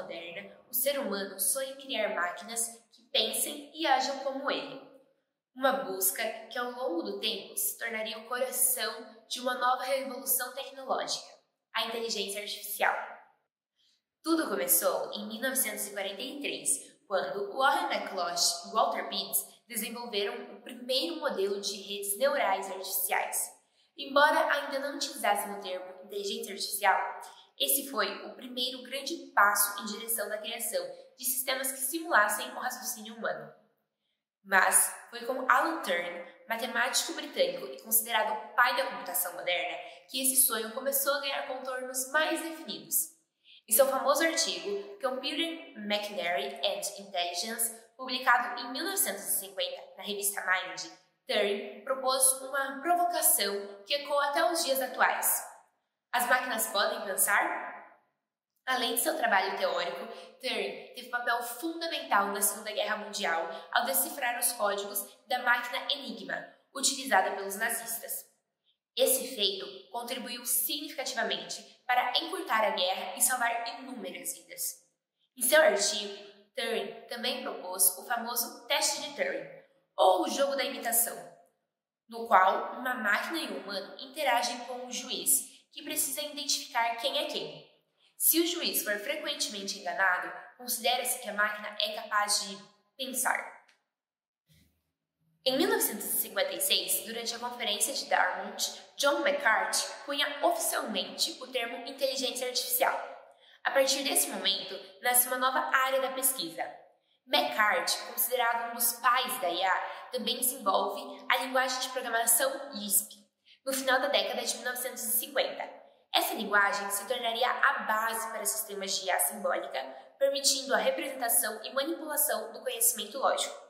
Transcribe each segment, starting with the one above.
moderna, o ser humano sonha em criar máquinas que pensem e ajam como ele. Uma busca que ao longo do tempo se tornaria o coração de uma nova revolução tecnológica, a inteligência artificial. Tudo começou em 1943, quando Warren McLeish e Walter Pitts desenvolveram o primeiro modelo de redes neurais artificiais. Embora ainda não utilizassem o termo inteligência artificial, esse foi o primeiro grande passo em direção da criação de sistemas que simulassem o raciocínio humano. Mas foi com Alan Turing, matemático britânico e considerado o pai da computação moderna, que esse sonho começou a ganhar contornos mais definidos. Em seu famoso artigo Computing Machinery and Intelligence, publicado em 1950 na revista Mind, Turing propôs uma provocação que ecoa até os dias atuais. As máquinas podem pensar? Além de seu trabalho teórico, Turing teve papel fundamental na Segunda Guerra Mundial ao decifrar os códigos da máquina Enigma, utilizada pelos nazistas. Esse feito contribuiu significativamente para encurtar a guerra e salvar inúmeras vidas. Em seu artigo, Turing também propôs o famoso teste de Turing, ou o jogo da imitação, no qual uma máquina e um humano interagem com um juiz que precisa identificar quem é quem. Se o juiz for frequentemente enganado, considera-se que a máquina é capaz de pensar. Em 1956, durante a Conferência de Dartmouth, John McCarthy cunha oficialmente o termo inteligência artificial. A partir desse momento, nasce uma nova área da pesquisa. McCarthy, considerado um dos pais da IA, também desenvolve a linguagem de programação Lisp, no final da década de 1950. Essa linguagem se tornaria a base para sistemas de IA simbólica, permitindo a representação e manipulação do conhecimento lógico.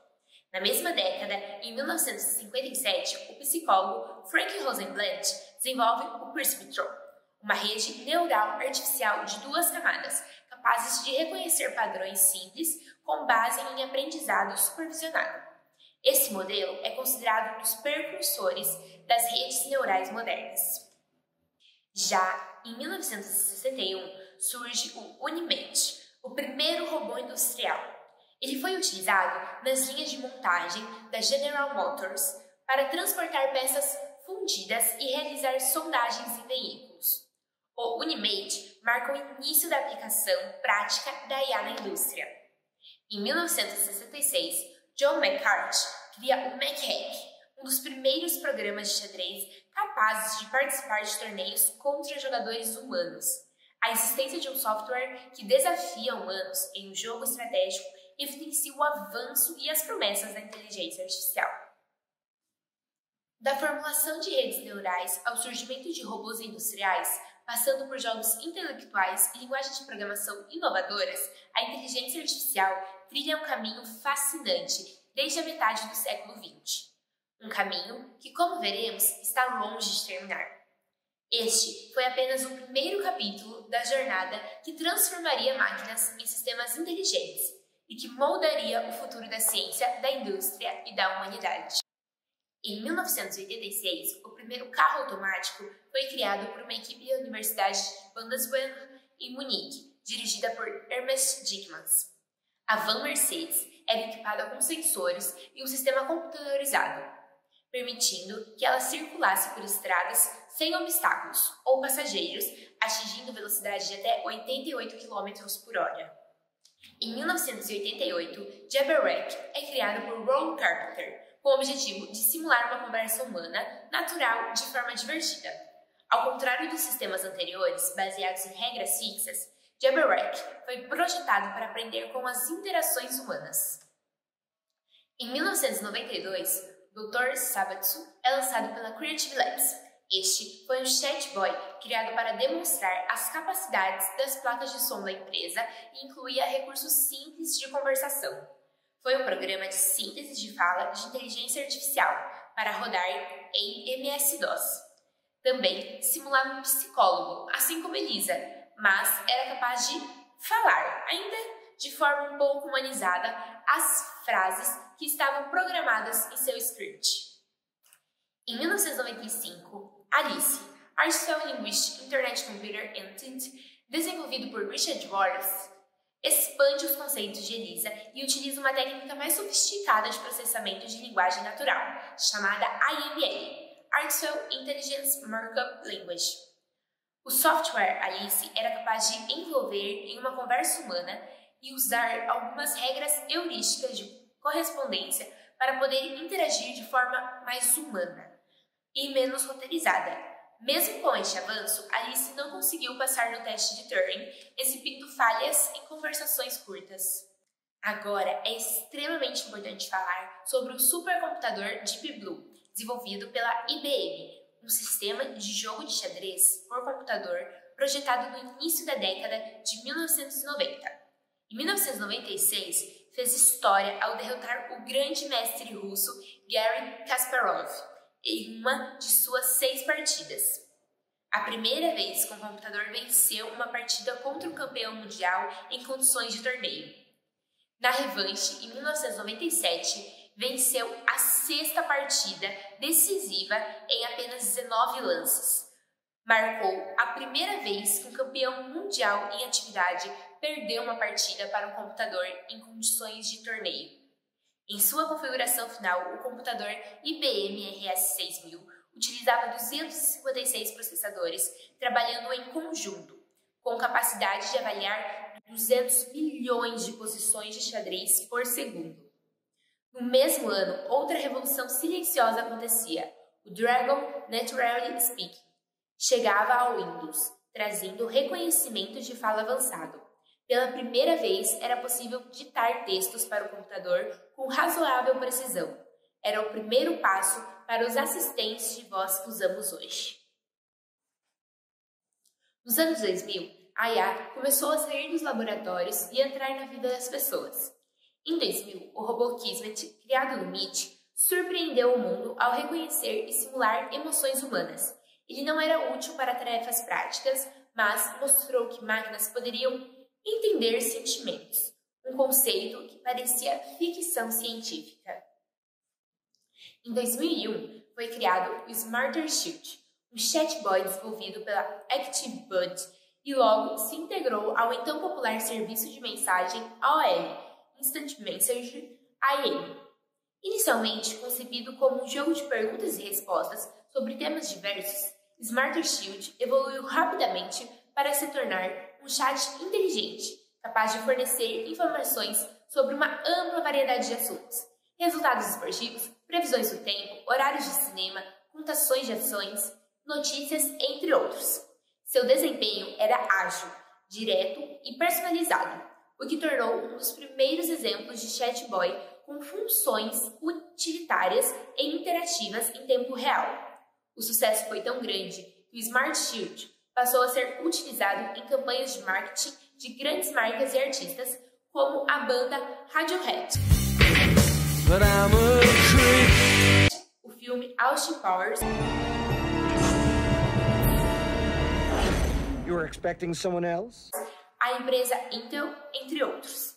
Na mesma década, em 1957, o psicólogo Frank Rosenblatt desenvolve o Perceptron, uma rede neural artificial de 2 camadas, capazes de reconhecer padrões simples com base em aprendizado supervisionado. Esse modelo é considerado um dos precursores das redes neurais modernas. Já em 1961, surge o Unimate, o primeiro robô industrial. Ele foi utilizado nas linhas de montagem da General Motors para transportar peças fundidas e realizar sondagens em veículos. O Unimate marca o início da aplicação prática da IA na indústria. Em 1966, John McCarthy cria o MacHack, um dos primeiros programas de xadrez capazes de participar de torneios contra jogadores humanos. A existência de um software que desafia humanos em um jogo estratégico evidencia o avanço e as promessas da inteligência artificial. Da formulação de redes neurais ao surgimento de robôs industriais, passando por jogos intelectuais e linguagens de programação inovadoras, a inteligência artificial trilha um caminho fascinante desde a metade do século XX. Um caminho que, como veremos, está longe de terminar. Este foi apenas o primeiro capítulo da jornada que transformaria máquinas em sistemas inteligentes e que moldaria o futuro da ciência, da indústria e da humanidade. Em 1986, o primeiro carro automático foi criado por uma equipe da Universidade de Bundeswehr, em Munique, dirigida por Ernest Dickmann. A van Mercedes era equipada com sensores e um sistema computadorizado, permitindo que ela circulasse por estradas sem obstáculos ou passageiros, atingindo velocidade de até 88 km por hora. Em 1988, Jabbawreck é criado por Ron Carpenter, com o objetivo de simular uma conversa humana natural de forma divertida. Ao contrário dos sistemas anteriores, baseados em regras fixas, Jabbawreck foi projetado para aprender com as interações humanas. Em 1992, Dr. Sabatsu é lançado pela Creative Labs. Este foi um chatbot criado para demonstrar as capacidades das placas de som da empresa e incluía recursos simples de conversação. Foi um programa de síntese de fala de inteligência artificial para rodar em MS-DOS. Também simulava um psicólogo, assim como Elisa, mas era capaz de falar, ainda de forma um pouco humanizada, as frases que estavam programadas em seu script. Em 1995, Alice, Artificial Linguistic Internet Computer Entity, desenvolvido por Richard Wallace, expande os conceitos de ELIZA e utiliza uma técnica mais sofisticada de processamento de linguagem natural, chamada AML, Artificial Intelligence Markup Language. O software Alice era capaz de envolver em uma conversa humana e usar algumas regras heurísticas de correspondência para poder interagir de forma mais humana e menos roteirizada. Mesmo com este avanço, Alice não conseguiu passar no teste de Turing, exibindo falhas em conversações curtas. Agora é extremamente importante falar sobre o supercomputador Deep Blue, desenvolvido pela IBM, um sistema de jogo de xadrez por computador projetado no início da década de 1990. Em 1996, fez história ao derrotar o grande mestre russo Garry Kasparov em uma de suas 6 partidas. A primeira vez que um computador venceu uma partida contra um campeão mundial em condições de torneio. Na revanche, em 1997, venceu a 6ª partida decisiva em apenas 19 lances. Marcou a primeira vez que um campeão mundial em atividade perdeu uma partida para um computador em condições de torneio. Em sua configuração final, o computador IBM RS-6000 utilizava 256 processadores trabalhando em conjunto, com capacidade de avaliar 200 bilhões de posições de xadrez por segundo. No mesmo ano, outra revolução silenciosa acontecia. O Dragon Naturally Speaking chegava ao Windows, trazendo reconhecimento de fala avançado. Pela primeira vez, era possível ditar textos para o computador com razoável precisão. Era o primeiro passo para os assistentes de voz que usamos hoje. Nos anos 2000, a IA começou a sair dos laboratórios e entrar na vida das pessoas. Em 2000, o robô Kismet, criado no MIT, surpreendeu o mundo ao reconhecer e simular emoções humanas. Ele não era útil para tarefas práticas, mas mostrou que máquinas poderiam entender sentimentos, um conceito que parecia ficção científica. Em 2001, foi criado o Smarter Shield, um chatbot desenvolvido pela ActiveBud e logo se integrou ao então popular serviço de mensagem AOL, Instant Message IM. Inicialmente concebido como um jogo de perguntas e respostas sobre temas diversos, Smarter Shield evoluiu rapidamente para se tornar um chat inteligente, capaz de fornecer informações sobre uma ampla variedade de assuntos, resultados esportivos, previsões do tempo, horários de cinema, contações de ações, notícias, entre outros. Seu desempenho era ágil, direto e personalizado, o que tornou um dos primeiros exemplos de chatbot com funções utilitárias e interativas em tempo real. O sucesso foi tão grande que o Smart Shield passou a ser utilizado em campanhas de marketing de grandes marcas e artistas, como a banda Radiohead. O filme Austin Powers. You were expecting someone else? A empresa Intel, entre outros.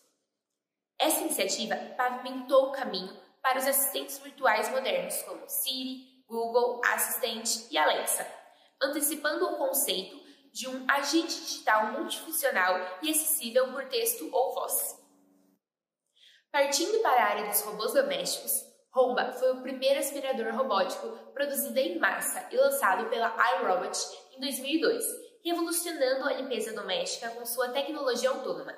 Essa iniciativa pavimentou o caminho para os assistentes virtuais modernos como Siri, Google Assistant e Alexa, antecipando o conceito de um agente digital multifuncional e acessível por texto ou voz. Partindo para a área dos robôs domésticos, Roomba foi o primeiro aspirador robótico produzido em massa e lançado pela iRobot em 2002, revolucionando a limpeza doméstica com sua tecnologia autônoma.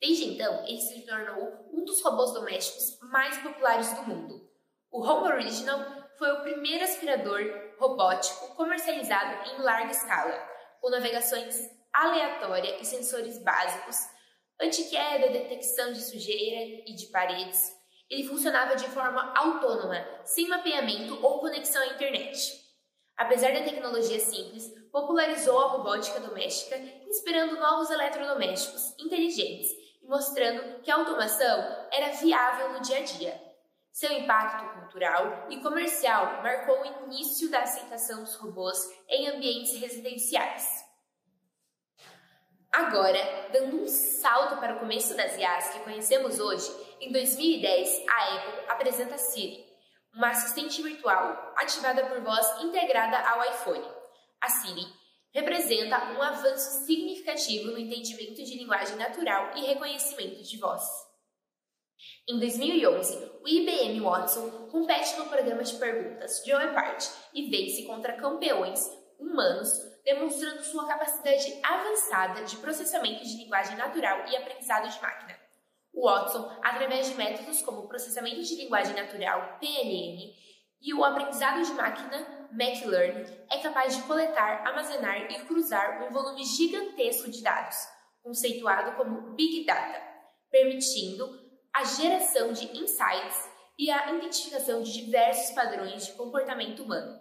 Desde então, ele se tornou um dos robôs domésticos mais populares do mundo. O Roomba Original foi o primeiro aspirador robótico comercializado em larga escala, com navegações aleatória e sensores básicos, anti-queda, detecção de sujeira e de paredes. Ele funcionava de forma autônoma, sem mapeamento ou conexão à internet. Apesar da tecnologia simples, popularizou a robótica doméstica, inspirando novos eletrodomésticos inteligentes e mostrando que a automação era viável no dia a dia. Seu impacto cultural e comercial marcou o início da aceitação dos robôs em ambientes residenciais. Agora, dando um salto para o começo das IAs que conhecemos hoje, em 2010 a Apple apresenta a Siri, uma assistente virtual ativada por voz integrada ao iPhone. A Siri representa um avanço significativo no entendimento de linguagem natural e reconhecimento de voz. Em 2011, o IBM Watson compete no programa de perguntas Jeopardy e vence contra campeões humanos, demonstrando sua capacidade avançada de processamento de linguagem natural e aprendizado de máquina. O Watson, através de métodos como o processamento de linguagem natural, PLN, e o aprendizado de máquina, Mach-Learning, é capaz de coletar, armazenar e cruzar um volume gigantesco de dados, conceituado como Big Data, permitindo a geração de insights e a identificação de diversos padrões de comportamento humano.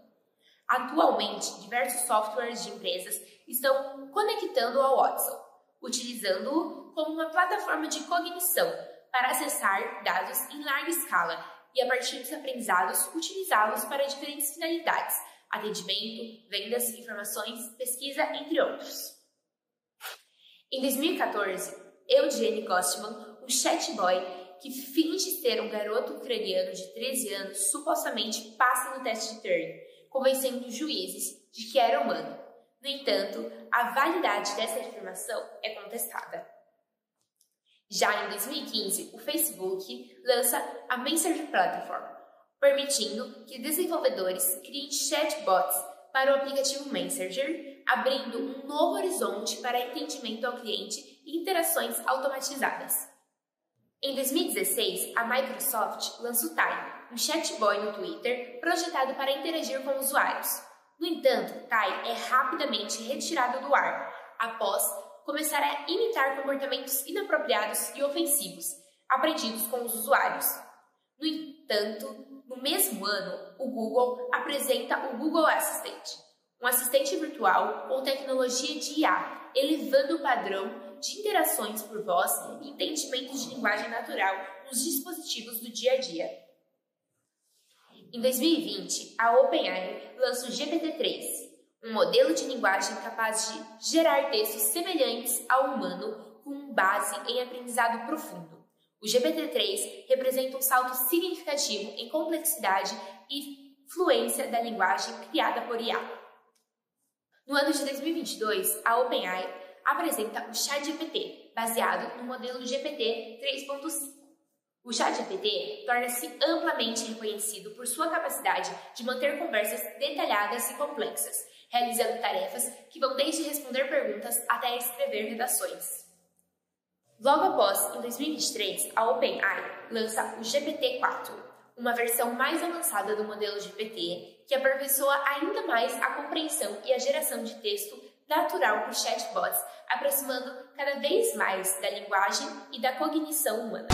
Atualmente, diversos softwares de empresas estão conectando ao Watson, utilizando-o como uma plataforma de cognição para acessar dados em larga escala e, a partir dos aprendizados, utilizá-los para diferentes finalidades: atendimento, vendas, informações, pesquisa, entre outros. Em 2014, Eugene Gostman, um chatbot que finge ser um garoto ucraniano de 13 anos, supostamente passa no teste de Turing, convencendo os juízes de que era humano. No entanto, a validade dessa afirmação é contestada. Já em 2015, o Facebook lança a Messenger Platform, permitindo que desenvolvedores criem chatbots para o aplicativo Messenger, abrindo um novo horizonte para entendimento ao cliente e interações automatizadas. Em 2016, a Microsoft lança o Time, um chatbot no Twitter projetado para interagir com usuários. No entanto, Tai é rapidamente retirado do ar, após começar a imitar comportamentos inapropriados e ofensivos, aprendidos com os usuários. No entanto, no mesmo ano, o Google apresenta o Google Assistant, um assistente virtual com tecnologia de IA, elevando o padrão de interações por voz e entendimento de linguagem natural nos dispositivos do dia a dia. Em 2020, a OpenAI lança o GPT-3, um modelo de linguagem capaz de gerar textos semelhantes ao humano com base em aprendizado profundo. O GPT-3 representa um salto significativo em complexidade e fluência da linguagem criada por IA. No ano de 2022, a OpenAI apresenta o ChatGPT, baseado no modelo GPT 3.5. O ChatGPT torna-se amplamente reconhecido por sua capacidade de manter conversas detalhadas e complexas, realizando tarefas que vão desde responder perguntas até escrever redações. Logo após, em 2023, a OpenAI lança o GPT-4, uma versão mais avançada do modelo GPT que aperfeiçoa ainda mais a compreensão e a geração de texto natural por chatbots, aproximando cada vez mais da linguagem e da cognição humana.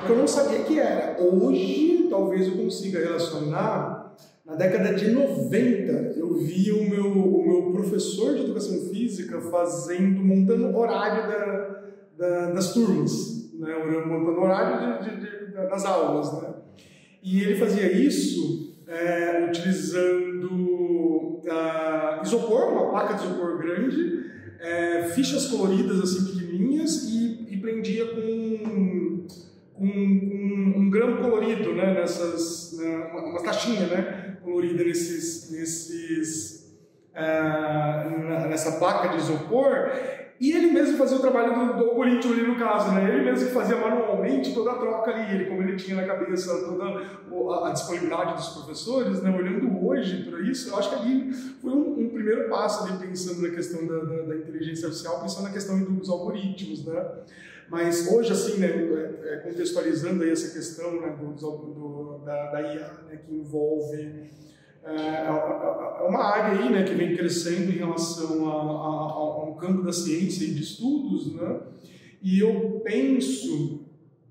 Eu não sabia que era. Hoje, talvez eu consiga relacionar. Na década de 90, eu vi o meu professor de educação física montando horário das turmas, né? Montando horário das aulas, né? E ele fazia isso utilizando isopor, uma placa de isopor grande, fichas coloridas assim pequenininhas e prendia com um grão colorido, né? Uma taxinha, né? Colorida nessa placa de isopor, e ele mesmo fazia o trabalho do algoritmo ali no caso, né? Ele mesmo fazia manualmente toda a troca ali, como ele tinha na cabeça toda a disponibilidade dos professores, né? Olhando hoje para isso, eu acho que ali foi um primeiro passo ali, pensando na questão da inteligência artificial, pensando na questão dos algoritmos, né? Mas hoje, assim, né, contextualizando aí essa questão, né, da IA, né, que envolve uma área aí, né, que vem crescendo em relação a um campo da ciência e de estudos, né, e eu penso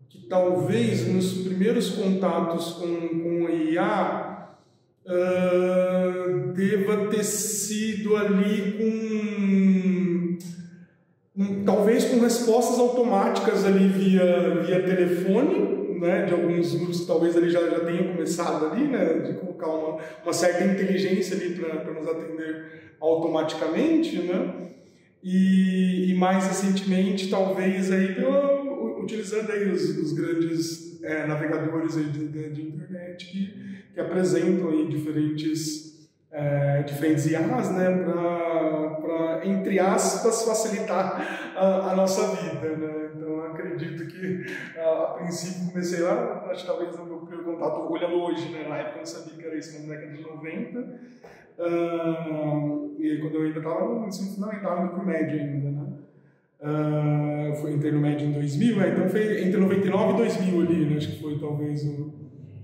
que talvez nos primeiros contatos com a IA deva ter sido ali talvez com respostas automáticas ali via telefone, né, de alguns grupos que talvez ali já tenham começado ali, né, de colocar uma certa inteligência ali para nos atender automaticamente, né, e mais recentemente talvez aí pela utilizando aí os grandes navegadores aí de internet que apresentam aí diferentes IAs, né, para, entre aspas, facilitar a nossa vida, né? Então, eu acredito que, a princípio, comecei lá, acho que talvez no meu primeiro contato, olhando hoje, né, na época eu não sabia que era isso, na década de 90, e quando eu ainda estava no ensino fundamental, indo para o médio ainda, né? Entrei no médio em 2000, então foi entre 99 e 2000 ali, né? Acho que foi talvez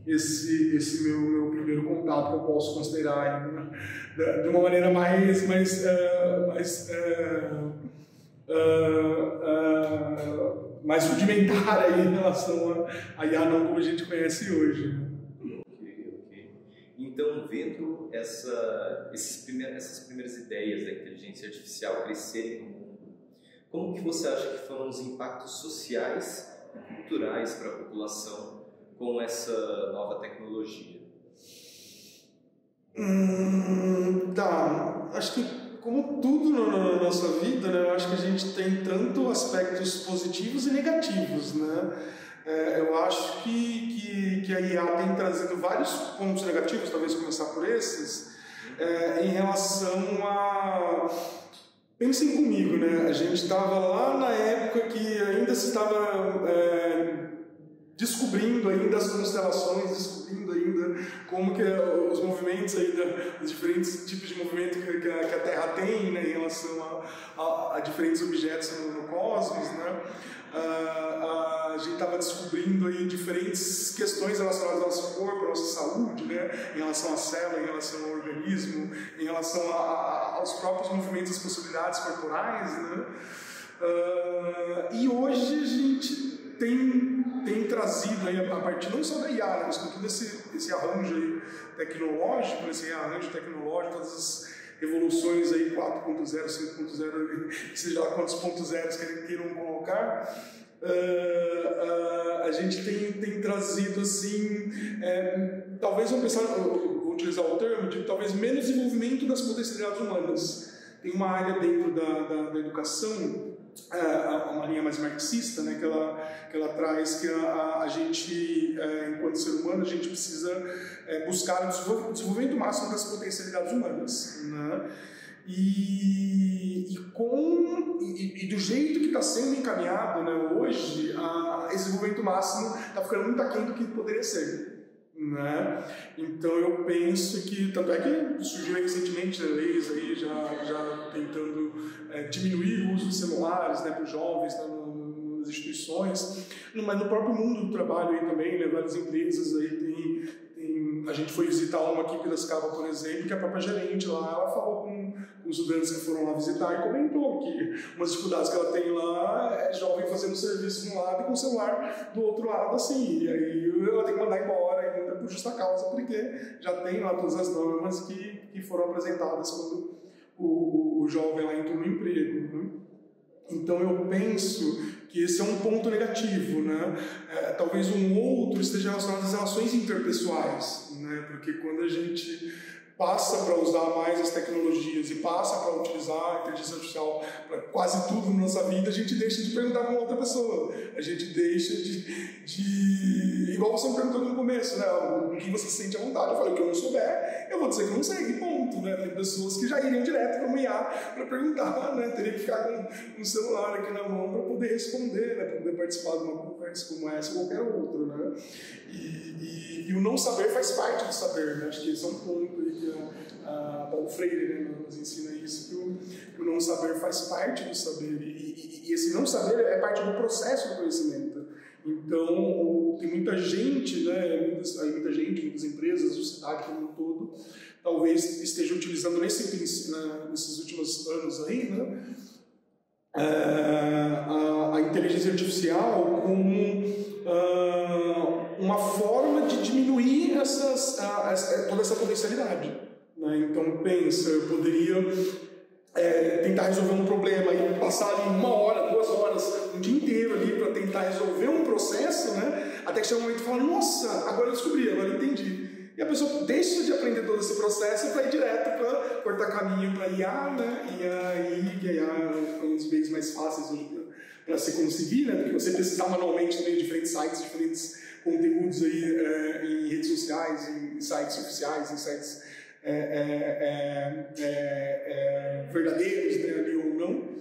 esse meu primeiro contato que eu posso considerar aí, né? De uma maneira mais rudimentar aí em relação a IA não como a gente conhece hoje. Né? Ok. Então, vendo essas primeiras ideias da inteligência artificial crescerem no mundo, como que você acha que foram os impactos sociais e culturais para a população com essa nova tecnologia? Acho que como tudo na nossa vida, né, eu acho que a gente tem tanto aspectos positivos e negativos, né? Eu acho que a IA tem trazido vários pontos negativos, talvez começar por esses, em relação a... Pensem comigo, né? A gente estava lá na época que ainda se estava descobrindo ainda as constelações, descobrindo ainda como que os movimentos aí, os diferentes tipos de movimento que a Terra tem, né, em relação a diferentes objetos no cosmos, né? A gente estava descobrindo aí diferentes questões relacionadas ao nosso corpo, à nossa saúde, né? Em relação à célula, em relação ao organismo, em relação aos próprios movimentos, as possibilidades corporais, né? E hoje a gente tem trazido aí, a partir não só da IA, mas com todo esse arranjo aí tecnológico, todas as revoluções aí 4.0, 5.0, seja lá quantos pontos zeros queiram colocar, a gente tem trazido assim, talvez vou utilizar o termo de talvez menos desenvolvimento das potencialidades humanas. Tem uma área dentro da educação, uma linha mais marxista, né, que ela traz que a gente, enquanto ser humano, a gente precisa buscar o desenvolvimento máximo das potencialidades humanas, né? E do jeito que está sendo encaminhado, né, hoje, esse desenvolvimento máximo está ficando muito aquém do que poderia ser. Né? Então eu penso que, tanto é que surgiu recentemente leis aí já tentando diminuir o uso de celulares, né, para os jovens, né, nas instituições, mas no próprio mundo do trabalho aí também, né, várias empresas aí a gente foi visitar uma aqui em Piracicaba, por exemplo, que a própria gerente lá, ela falou com os estudantes que foram lá visitar e comentou que umas dificuldades que ela tem lá é jovem fazendo serviço de um lado e com o celular do outro lado, assim, e aí ela tem que mandar embora ainda por justa causa, porque já tem lá todas as normas que foram apresentadas quando o jovem lá entrou no emprego, né? Então eu penso que esse é um ponto negativo, né? Talvez um outro esteja relacionado às relações interpessoais, né? Porque quando a gente passa para usar mais as tecnologias e passa para utilizar a inteligência artificial para quase tudo na nossa vida, a gente deixa de perguntar para uma outra pessoa, a gente deixa de... Igual você me perguntou no começo, né? O que você se sente à vontade. Eu falei, o que eu não souber, eu vou dizer que eu não sei, e ponto, né? Tem pessoas que já iriam direto para uma IA para perguntar, né? Teria que ficar com um celular aqui na mão para poder responder, né? Para poder participar de uma conversa como essa ou qualquer outra, né? E o não saber faz parte do saber, né? Acho que esse é um ponto aí que Paulo Freire, né, nos ensina isso, que o não saber faz parte do saber, e esse não saber é parte do processo do conhecimento. Então, tem muita gente, né, muitas empresas, a sociedade como um todo, talvez esteja utilizando nesses últimos anos aí, né, a inteligência artificial como uma forma de diminuir toda essa potencialidade, né? Então pensa, eu poderia tentar resolver um problema e passar ali 1 hora, 2 horas, um dia inteiro ali para tentar resolver um processo, né? Até que chega um momento e fala, nossa, agora eu descobri, agora eu entendi. E a pessoa deixa de aprender todo esse processo para ir direto para cortar caminho para IA, né? E aí, que a IA é um dos meios mais fáceis hoje para se conseguir, né, do que você pesquisar manualmente também em diferentes sites, diferentes conteúdos aí em redes sociais, em sites oficiais, em sites verdadeiros, né, ali ou não.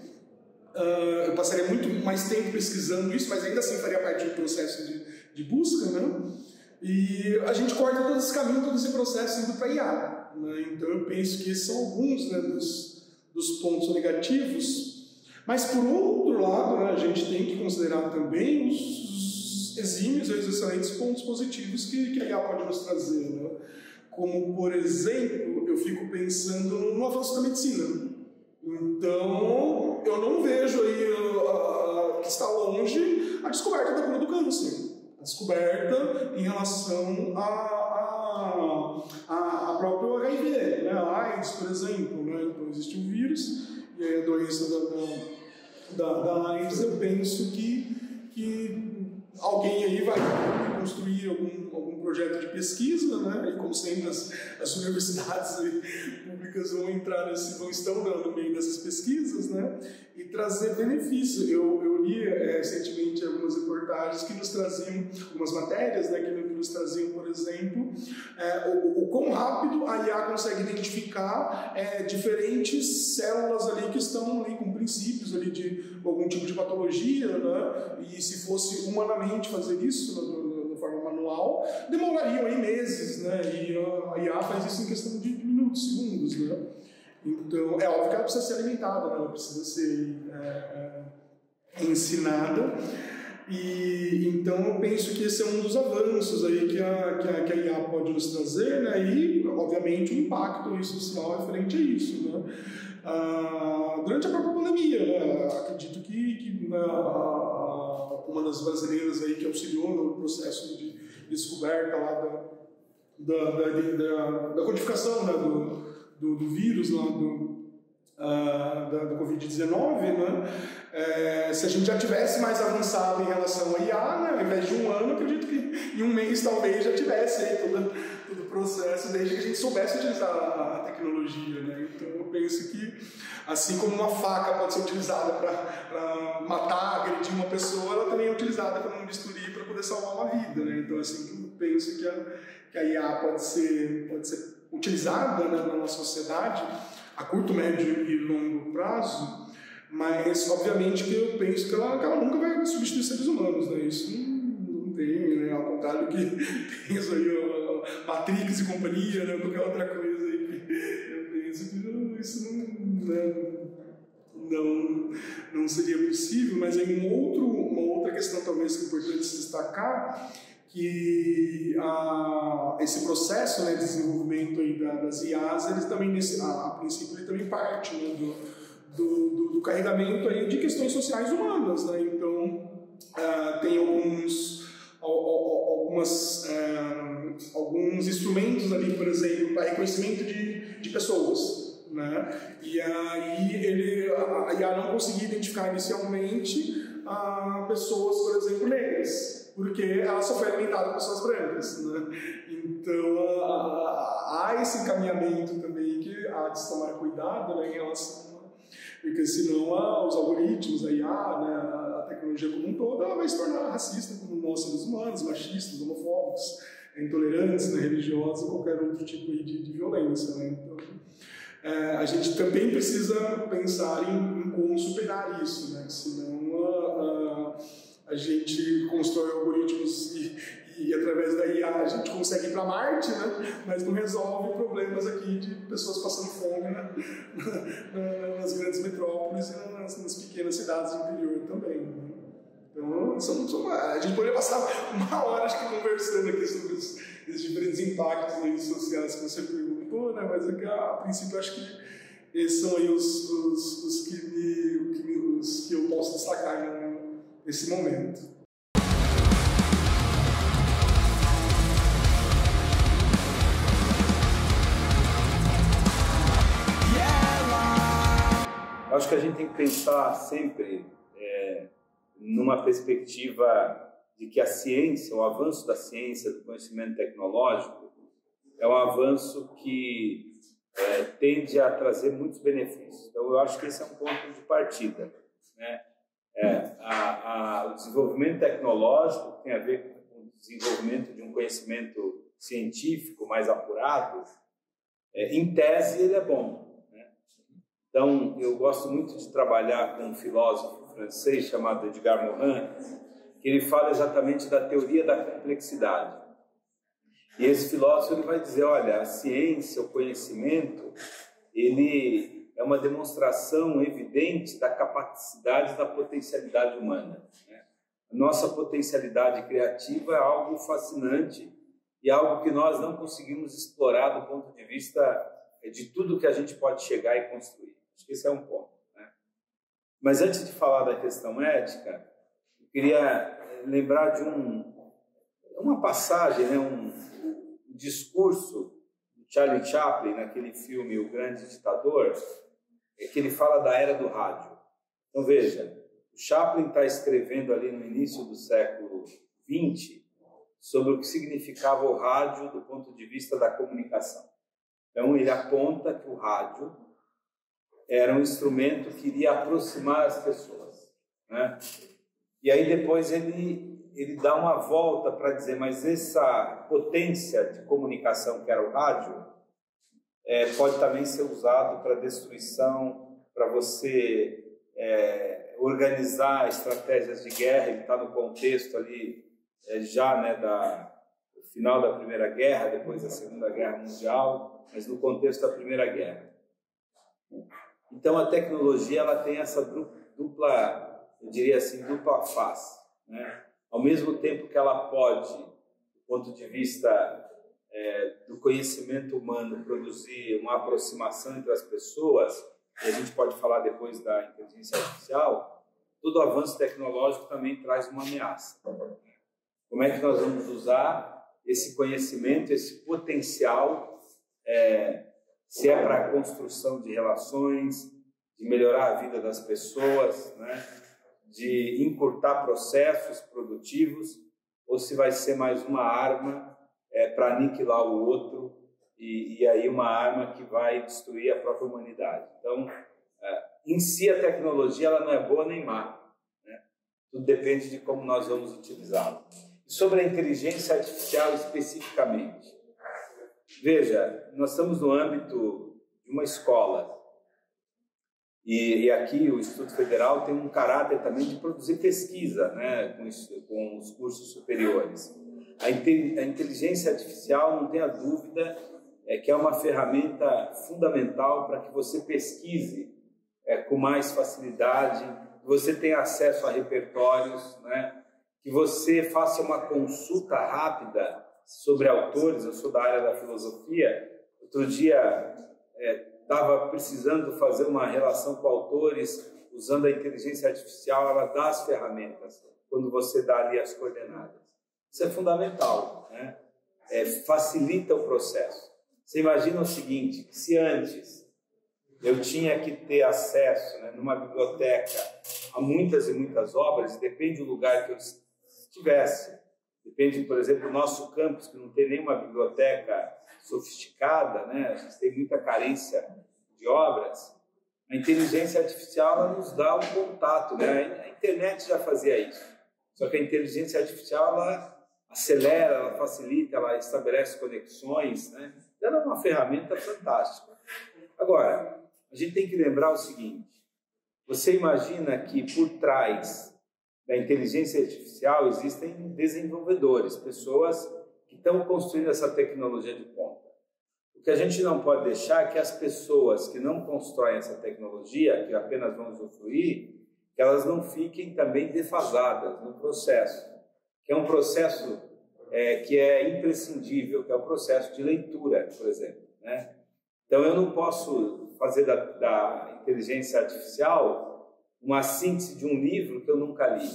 Eu passaria muito mais tempo pesquisando isso, mas ainda assim faria parte do processo de busca, né? E a gente corta todo esse caminho, todo esse processo indo para a IA. Né? Então eu penso que esses são alguns, né, dos pontos negativos. Mas por outro lado, né, a gente tem que considerar também os exímios e os excelentes pontos positivos que a IA pode nos trazer. Né? Como, por exemplo, eu fico pensando no avanço da medicina. Então, eu não vejo aí que está longe a descoberta da cura do câncer. A descoberta em relação a próprio HIV, né? A AIDS, por exemplo. Né? Então, existe um vírus, e aí a doença da AIDS, eu penso que alguém aí vai construir algum projeto de pesquisa, né? E como sempre as universidades públicas vão estão no meio dessas pesquisas, né? E trazer benefício. Eu li recentemente algumas reportagens que nos traziam, algumas matérias, né, que nos traziam, por exemplo, o quão rápido a IA consegue identificar diferentes células ali que estão ali com princípios ali de algum tipo de patologia, né? E se fosse humanamente fazer isso de forma manual, demorariam aí meses, né? E a IA faz isso em questão de minutos, segundos, né? Então, é óbvio que ela precisa ser alimentada, né? Ela precisa ser ensinada. E então eu penso que esse é um dos avanços aí que a IA pode nos trazer, né? E, obviamente, o impacto social referente a isso, né? Durante a própria pandemia, né? Acredito que uma das brasileiras aí que auxiliou no processo de descoberta lá da codificação, né? do vírus lá da Covid-19, né? Se a gente já tivesse mais avançado em relação à IA, né? Ao invés de um ano, acredito que em um mês talvez já tivesse aí todo o processo, desde que a gente soubesse utilizar a tecnologia, né? Então eu penso que, assim como uma faca pode ser utilizada para matar, agredir uma pessoa, ela também é utilizada como um bisturi para poder salvar uma vida, né? Então assim, eu penso que a IA pode ser utilizada, né, na nossa sociedade a curto, médio e longo prazo, mas obviamente que eu penso que ela nunca vai substituir seres humanos, né? Isso não tem, né? Ao contrário que tem isso aí, Matrix e companhia, né? Qualquer outra coisa aí que eu penso que isso não seria possível. Mas aí uma outra questão talvez que é importante se destacar, que esse processo, né, de desenvolvimento aí das IAs, eles também, a princípio, ele também parte, né, do carregamento aí de questões sociais humanas, né? Então, tem alguns instrumentos ali, por exemplo, para reconhecimento de pessoas, né? E aí a IA não conseguia identificar inicialmente pessoas, por exemplo, negras, porque ela só foi alimentada por pessoas brancas, né? Então há esse encaminhamento também que há de se tomar cuidado, né, em relação porque senão os algoritmos, a IA, né, a tecnologia como um todo, ela vai se tornar racista como nós seres humanos, machistas, homofóbicos, intolerantes, né, religiosos, qualquer outro tipo de violência, né? Então a gente também precisa pensar em como superar isso, né? Senão a gente constrói algoritmos e através da IA a gente consegue ir para Marte, né? Mas não resolve problemas aqui de pessoas passando fome, né? Nas grandes metrópoles e nas pequenas cidades do interior também, né? Então, a gente poderia passar uma hora acho que, conversando aqui sobre esses diferentes impactos aí sociais que você perguntou, né? Mas a princípio acho que esses são aí os que eu posso destacar, né, nesse momento. Acho que a gente tem que pensar sempre numa perspectiva de que a ciência, o avanço da ciência, do conhecimento tecnológico, é um avanço que tende a trazer muitos benefícios. Então, eu acho que esse é um ponto de partida, né? O desenvolvimento tecnológico tem a ver com o desenvolvimento de um conhecimento científico mais apurado. Em tese, ele é bom, né? Então, eu gosto muito de trabalhar com um filósofo francês chamado Edgar Morin, que ele fala exatamente da teoria da complexidade. E esse filósofo ele vai dizer, olha, a ciência, o conhecimento, ele é uma demonstração evidente da capacidade, da potencialidade humana, né? A nossa potencialidade criativa é algo fascinante e algo que nós não conseguimos explorar do ponto de vista de tudo que a gente pode chegar e construir. Acho que esse é um ponto, né? Mas antes de falar da questão ética, eu queria lembrar de uma passagem, né? Um discurso de Charlie Chaplin, naquele filme O Grande Ditador, que ele fala da era do rádio. Então, veja, o Chaplin está escrevendo ali no início do século XX sobre o que significava o rádio do ponto de vista da comunicação. Então, ele aponta que o rádio era um instrumento que iria aproximar as pessoas, né? E aí depois ele dá uma volta para dizer, mas essa potência de comunicação que era o rádio pode também ser usado para destruição, para você organizar estratégias de guerra. Ele está no contexto ali já, né, do final da Primeira Guerra, depois da Segunda Guerra Mundial, mas no contexto da Primeira Guerra. Então a tecnologia ela tem essa dupla, eu diria assim, dupla face, né? Ao mesmo tempo que ela pode, do ponto de vista do conhecimento humano, produzir uma aproximação entre as pessoas, e a gente pode falar depois da inteligência artificial, todo avanço tecnológico também traz uma ameaça. Como é que nós vamos usar esse conhecimento, esse potencial, se é para a construção de relações, de melhorar a vida das pessoas, né? De encurtar processos produtivos, ou se vai ser mais uma arma para aniquilar o outro, e aí uma arma que vai destruir a própria humanidade. Então, em si a tecnologia ela não é boa nem má, né? Tudo depende de como nós vamos utilizá-la. E sobre a inteligência artificial especificamente, veja, nós estamos no âmbito de uma escola, e aqui o Instituto Federal tem um caráter também de produzir pesquisa, né, com os cursos superiores. A inteligência artificial, não tenha dúvida, que é uma ferramenta fundamental para que você pesquise com mais facilidade, que você tenha acesso a repertórios, né, que você faça uma consulta rápida sobre autores. Eu sou da área da filosofia. Outro dia estava precisando fazer uma relação com autores, usando a inteligência artificial, ela dá as ferramentas, quando você dá ali as coordenadas. Isso é fundamental, né? Facilita o processo. Você imagina o seguinte, se antes eu tinha que ter acesso, né, numa biblioteca a muitas e muitas obras, depende do lugar que eu estivesse. Depende, por exemplo, do nosso campus, que não tem nenhuma biblioteca sofisticada, né? A gente tem muita carência de obras. A inteligência artificial ela nos dá um contato, né? A internet já fazia isso, só que a inteligência artificial ela acelera, ela facilita, ela estabelece conexões, né? Ela é uma ferramenta fantástica. Agora, a gente tem que lembrar o seguinte, você imagina que por trás da inteligência artificial existem desenvolvedores, pessoas que estão construindo essa tecnologia de ponta. O que a gente não pode deixar é que as pessoas que não constroem essa tecnologia, que apenas vão usufruir, que elas não fiquem também defasadas no processo, que é um processo que é imprescindível, que é o processo de leitura, por exemplo, né? Então eu não posso fazer da inteligência artificial uma síntese de um livro que eu nunca li,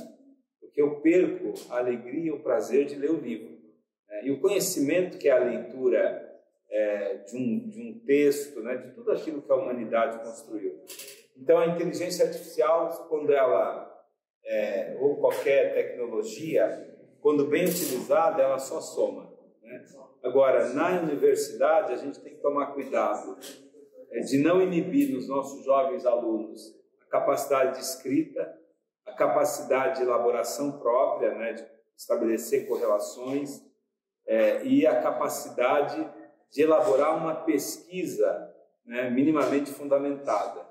porque eu perco a alegria e o prazer de ler o livro, né? E o conhecimento, que é a leitura de um texto, né? De tudo aquilo que a humanidade construiu. Então a inteligência artificial, quando ela, ou qualquer tecnologia, quando bem utilizada, ela só soma, né? Agora, na universidade, a gente tem que tomar cuidado de não inibir nos nossos jovens alunos a capacidade de escrita, a capacidade de elaboração própria, né, de estabelecer correlações, e a capacidade de elaborar uma pesquisa, né, minimamente fundamentada.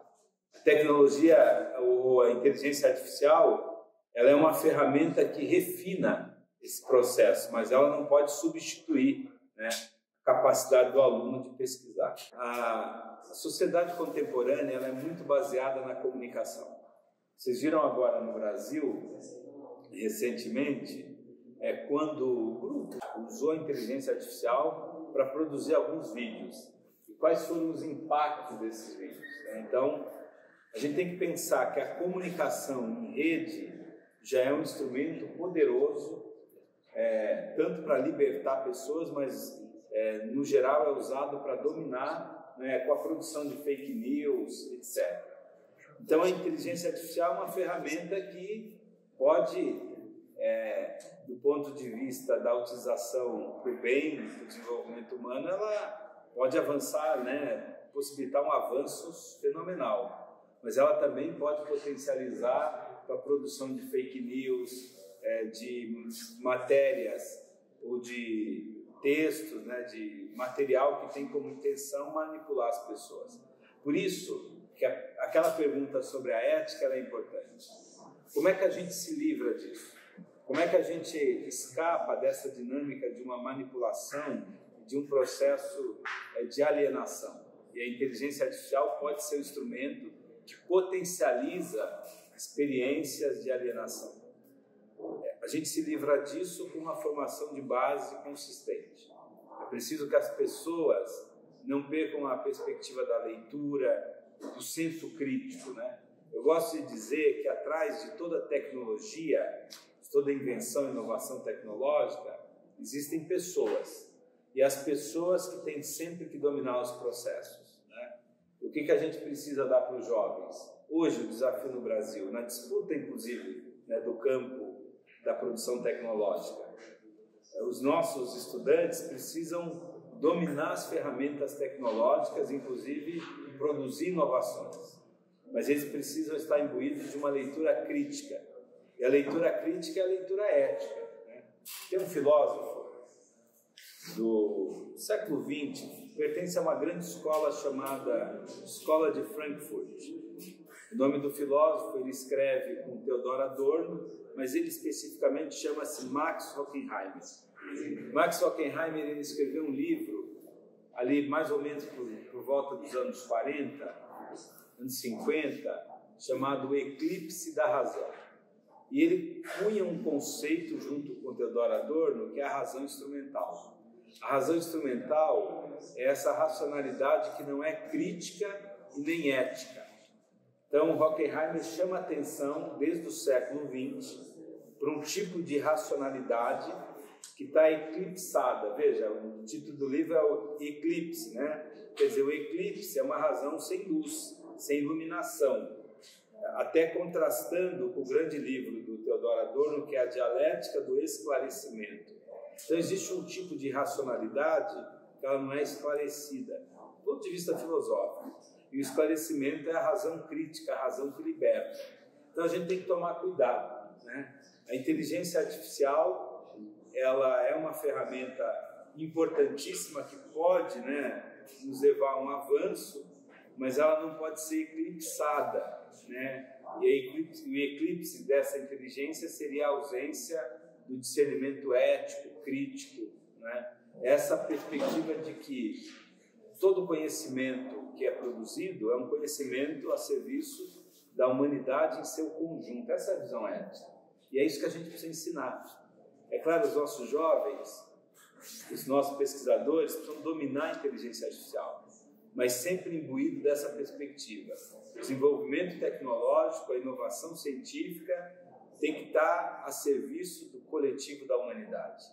A tecnologia ou a inteligência artificial, ela é uma ferramenta que refina esse processo, mas ela não pode substituir, né, a capacidade do aluno de pesquisar. A sociedade contemporânea ela é muito baseada na comunicação. Vocês viram agora no Brasil, recentemente, quando o grupo usou a inteligência artificial para produzir alguns vídeos. E quais foram os impactos desses vídeos? Então, a gente tem que pensar que a comunicação em rede já é um instrumento poderoso, tanto para libertar pessoas, mas, no geral, é usado para dominar, né, com a produção de fake news, etc. Então, a inteligência artificial é uma ferramenta que pode, do ponto de vista da utilização para o bem, do desenvolvimento humano, ela pode avançar, né, possibilitar um avanço fenomenal. Mas ela também pode potencializar para a produção de fake news, de matérias ou de textos, né, de material que tem como intenção manipular as pessoas. Por isso, que aquela pergunta sobre a ética ela é importante. Como é que a gente se livra disso? Como é que a gente escapa dessa dinâmica de uma manipulação, de um processo de alienação? E a inteligência artificial pode ser um instrumento que potencializa experiências de alienação. A gente se livra disso com uma formação de base consistente. É preciso que as pessoas não percam a perspectiva da leitura, do senso crítico, né? Eu gosto de dizer que atrás de toda tecnologia, de toda invenção e inovação tecnológica, existem pessoas. E as pessoas que têm sempre que dominar os processos, né? O que a gente precisa dar para os jovens? Hoje, o desafio no Brasil, na disputa, inclusive, né, do campo da produção tecnológica, os nossos estudantes precisam dominar as ferramentas tecnológicas, inclusive produzir inovações. Mas eles precisam estar imbuídos de uma leitura crítica. E a leitura crítica é a leitura ética, né? Tem um filósofo do século XX, pertence a uma grande escola chamada Escola de Frankfurt. O nome do filósofo ele escreve com Theodor Adorno, mas ele especificamente chama-se Max Horkheimer. Max Horkheimer ele escreveu um livro ali mais ou menos por volta dos anos 40, anos 50, chamado O Eclipse da Razão. E ele punha um conceito junto com Theodor Adorno, que é a razão instrumental. A razão instrumental é essa racionalidade que não é crítica e nem ética. Então, Horkheimer chama a atenção, desde o século XX, para um tipo de racionalidade que está eclipsada. Veja, o título do livro é o Eclipse, né? Quer dizer, o eclipse é uma razão sem luz, sem iluminação. Até contrastando com o grande livro do Theodor Adorno, que é a Dialética do Esclarecimento. Então, existe um tipo de racionalidade que ela não é esclarecida, do ponto de vista filosófico. E o esclarecimento é a razão crítica, a razão que liberta. Então, a gente tem que tomar cuidado, né? A inteligência artificial, ela é uma ferramenta importantíssima que pode, né, nos levar a um avanço, mas ela não pode ser eclipsada, né? E o eclipse dessa inteligência seria a ausência do discernimento ético, crítico, né? Essa perspectiva de que todo conhecimento que é produzido é um conhecimento a serviço da humanidade em seu conjunto. Essa é a visão ética. E é isso que a gente precisa ensinar. É claro, os nossos jovens, os nossos pesquisadores precisam dominar a inteligência artificial, mas sempre imbuído dessa perspectiva. O desenvolvimento tecnológico, a inovação científica tem que estar a serviço do coletivo da humanidade,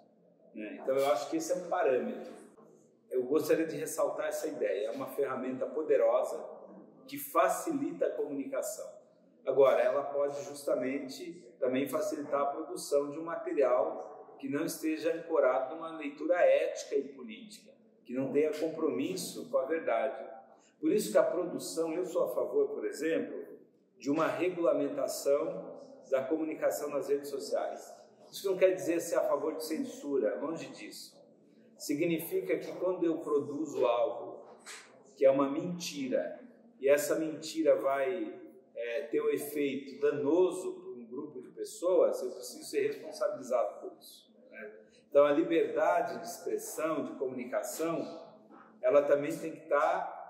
né? Então, eu acho que esse é um parâmetro. Eu gostaria de ressaltar essa ideia. É uma ferramenta poderosa que facilita a comunicação. Agora, ela pode justamente também facilitar a produção de um material que não esteja ancorado numa leitura ética e política, que não tenha compromisso com a verdade. Por isso que a produção, eu sou a favor, por exemplo, de uma regulamentação da comunicação nas redes sociais. Isso não quer dizer ser a favor de censura, longe disso. Significa que quando eu produzo algo que é uma mentira, e essa mentira vai ter um efeito danoso para um grupo de pessoas, eu preciso ser responsabilizado por isso, né? Então, a liberdade de expressão, de comunicação, ela também tem que estar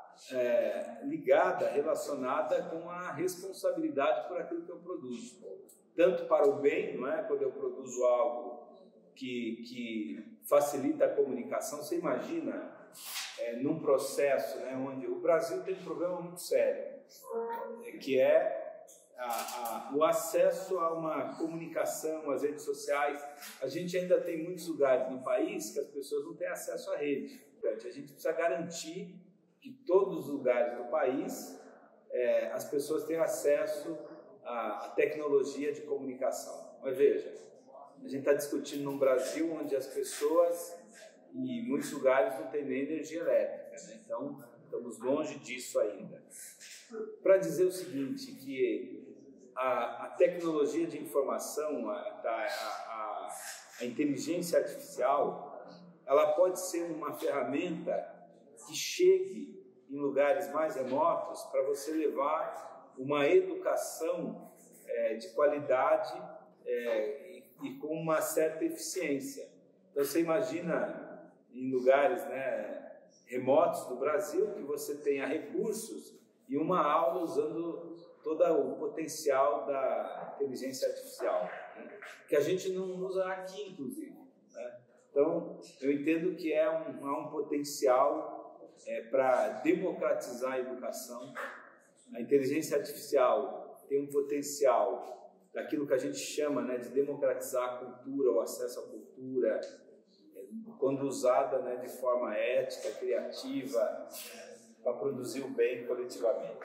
ligada, relacionada com a responsabilidade por aquilo que eu produzo. Tanto para o bem, não é? Quando eu produzo algo que facilita a comunicação, você imagina num processo, né, onde o Brasil tem um problema muito sério, que é o acesso a uma comunicação, às redes sociais. A gente ainda tem muitos lugares no país que as pessoas não têm acesso à rede. A gente precisa garantir que todos os lugares do país as pessoas tenham acesso à tecnologia de comunicação. Mas veja, a gente está discutindo num Brasil onde as pessoas, em muitos lugares, não têm nem energia elétrica, né? Então, estamos longe disso ainda. Para dizer o seguinte, que a tecnologia de informação, a inteligência artificial, ela pode ser uma ferramenta que chegue em lugares mais remotos para você levar uma educação de qualidade e com uma certa eficiência. Então, você imagina em lugares, né, remotos do Brasil que você tenha recursos e uma aula usando todo o potencial da inteligência artificial, né, que a gente não usa aqui, inclusive, né? Então, eu entendo que há um potencial para democratizar a educação. A inteligência artificial tem um potencial daquilo que a gente chama, né, de democratizar a cultura, o acesso à cultura, quando usada, né, de forma ética, criativa, para produzir o bem coletivamente.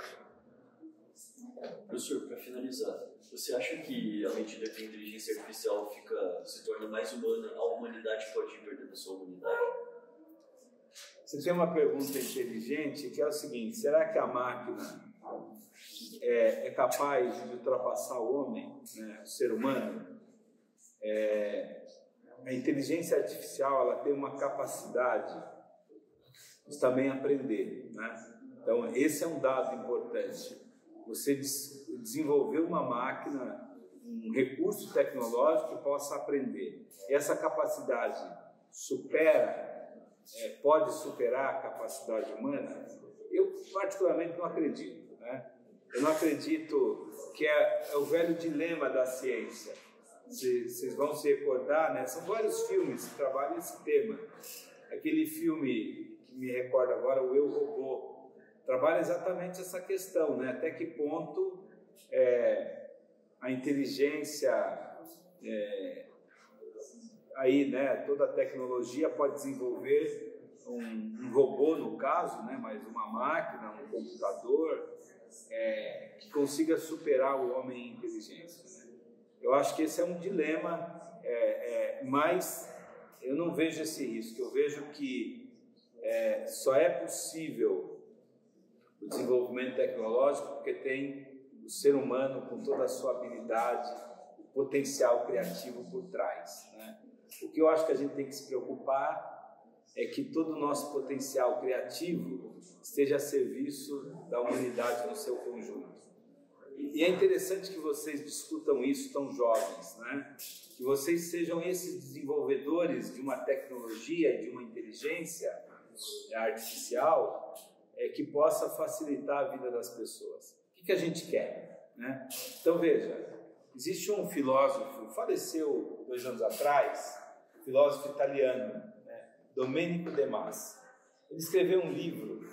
Professor, para finalizar, você acha que à medida que a inteligência artificial se torna mais humana, a humanidade pode ir perdendo a sua humanidade? Você tem uma pergunta inteligente que é o seguinte: será que a máquina é capaz de ultrapassar o homem, né, o ser humano? A inteligência artificial, ela tem uma capacidade de também aprender, né? Então, esse é um dado importante. Você desenvolver uma máquina, um recurso tecnológico que possa aprender. Essa capacidade pode superar a capacidade humana? Eu, particularmente, não acredito, né? Eu não acredito que é o velho dilema da ciência. Vocês vão se recordar, né? São vários filmes que trabalham esse tema. Aquele filme que me recordo agora, o Eu, Robô, trabalha exatamente essa questão, né? Até que ponto a inteligência, aí, né, toda a tecnologia pode desenvolver um robô, no caso, né, mas uma máquina, um computador, que consiga superar o homem em inteligência, né? Eu acho que esse é um dilema, mas eu não vejo esse risco. Eu vejo que só é possível o desenvolvimento tecnológico porque tem o ser humano com toda a sua habilidade, o potencial criativo por trás, né? O que eu acho que a gente tem que se preocupar é que todo o nosso potencial criativo esteja a serviço da humanidade no seu conjunto. E é interessante que vocês discutam isso tão jovens, né? Que vocês sejam esses desenvolvedores de uma tecnologia e de uma inteligência artificial que possa facilitar a vida das pessoas. O que a gente quer, né? Então, veja, existe um filósofo, faleceu 2 anos atrás, filósofo italiano, né, Domenico De Masi. Ele escreveu um livro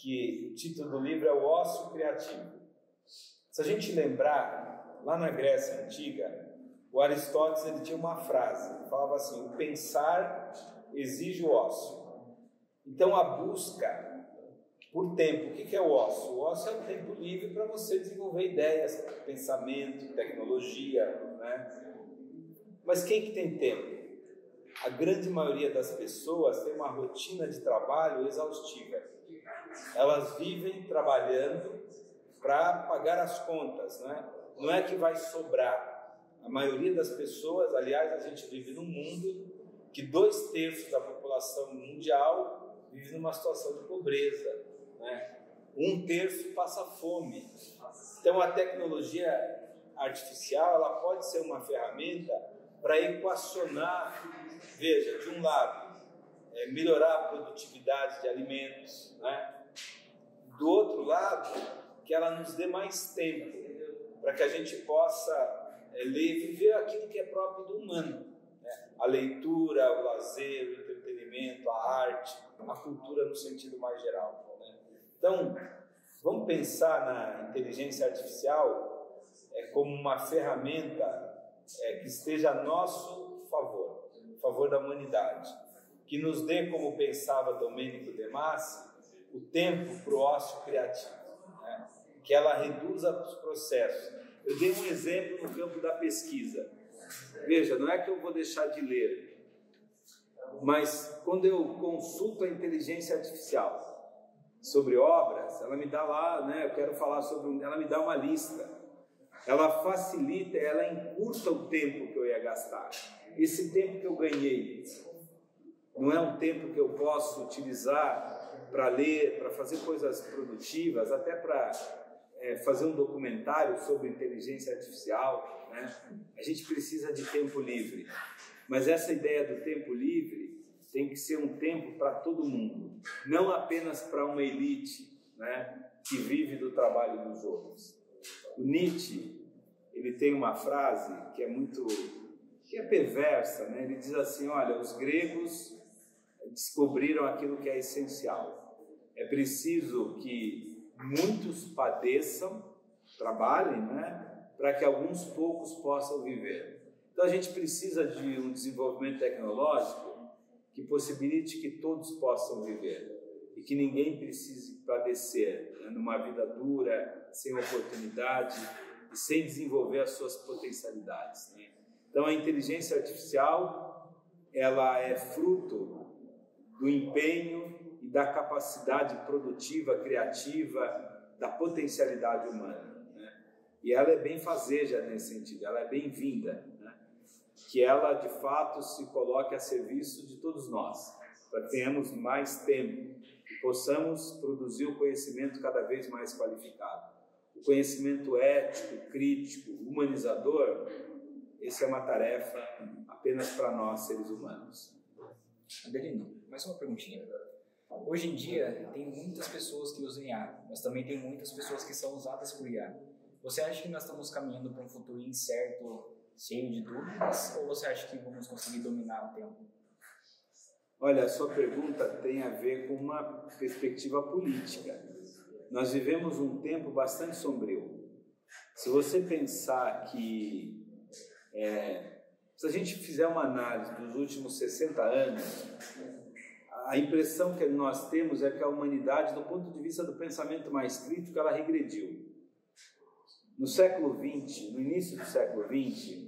que o título do livro é O Ócio Criativo. Se a gente lembrar, lá na Grécia Antiga, o Aristóteles ele tinha uma frase, ele falava assim: o pensar exige o ócio. Então, a busca por tempo. O que é o ócio? O ócio é o tempo livre para você desenvolver ideias, pensamento, tecnologia, né? Mas quem que tem tempo? A grande maioria das pessoas tem uma rotina de trabalho exaustiva. Elas vivem trabalhando para pagar as contas, né? Não é que vai sobrar. A maioria das pessoas, aliás, a gente vive num mundo que 2/3 da população mundial vive numa situação de pobreza, né? 1/3 passa fome. Então a tecnologia artificial, ela pode ser uma ferramenta para equacionar, veja, de um lado, melhorar a produtividade de alimentos, né? Do outro lado, que ela nos dê mais tempo para que a gente possa ler e viver aquilo que é próprio do humano, né? A leitura, o lazer, o entretenimento, a arte, a cultura no sentido mais geral, né? Então, vamos pensar na inteligência artificial como uma ferramenta que esteja a nosso favor, a favor da humanidade, que nos dê, como pensava Domênico De Masi, o tempo para o ócio criativo, né? Que ela reduza os processos. Eu dei um exemplo no campo da pesquisa. Veja, não é que eu vou deixar de ler, mas quando eu consulto a inteligência artificial sobre obras, ela me dá lá, né? Eu quero falar sobre, ela me dá uma lista. Ela facilita, ela encurta o tempo que eu ia gastar. Esse tempo que eu ganhei não é um tempo que eu posso utilizar para ler, para fazer coisas produtivas, até para fazer um documentário sobre inteligência artificial, né? A gente precisa de tempo livre, mas essa ideia do tempo livre tem que ser um tempo para todo mundo, não apenas para uma elite, né, que vive do trabalho dos outros. O Nietzsche, ele tem uma frase que é perversa, né? Ele diz assim: olha, os gregos descobriram aquilo que é essencial. É preciso que muitos padeçam, trabalhem, né, para que alguns poucos possam viver. Então a gente precisa de um desenvolvimento tecnológico que possibilite que todos possam viver e que ninguém precise padecer, né, numa vida dura, sem oportunidade e sem desenvolver as suas potencialidades, né? Então a inteligência artificial, ela é fruto do empenho e da capacidade produtiva, criativa, da potencialidade humana, né? E ela é benfazeja nesse sentido, ela é bem-vinda, né? Que ela, de fato, se coloque a serviço de todos nós, para que tenhamos mais tempo e possamos produzir o conhecimento cada vez mais qualificado. O conhecimento ético, crítico, humanizador, essa é uma tarefa apenas para nós, seres humanos. Adelino, mais uma perguntinha. Hoje em dia, tem muitas pessoas que usam IA, mas também tem muitas pessoas que são usadas por IA. Você acha que nós estamos caminhando para um futuro incerto, cheio de dúvidas, ou você acha que vamos conseguir dominar o tempo? Olha, a sua pergunta tem a ver com uma perspectiva política. Nós vivemos um tempo bastante sombrio. Se você pensar que se a gente fizer uma análise dos últimos 60 anos, a impressão que nós temos é que a humanidade, do ponto de vista do pensamento mais crítico, ela regrediu. No século XX, no início do século XX,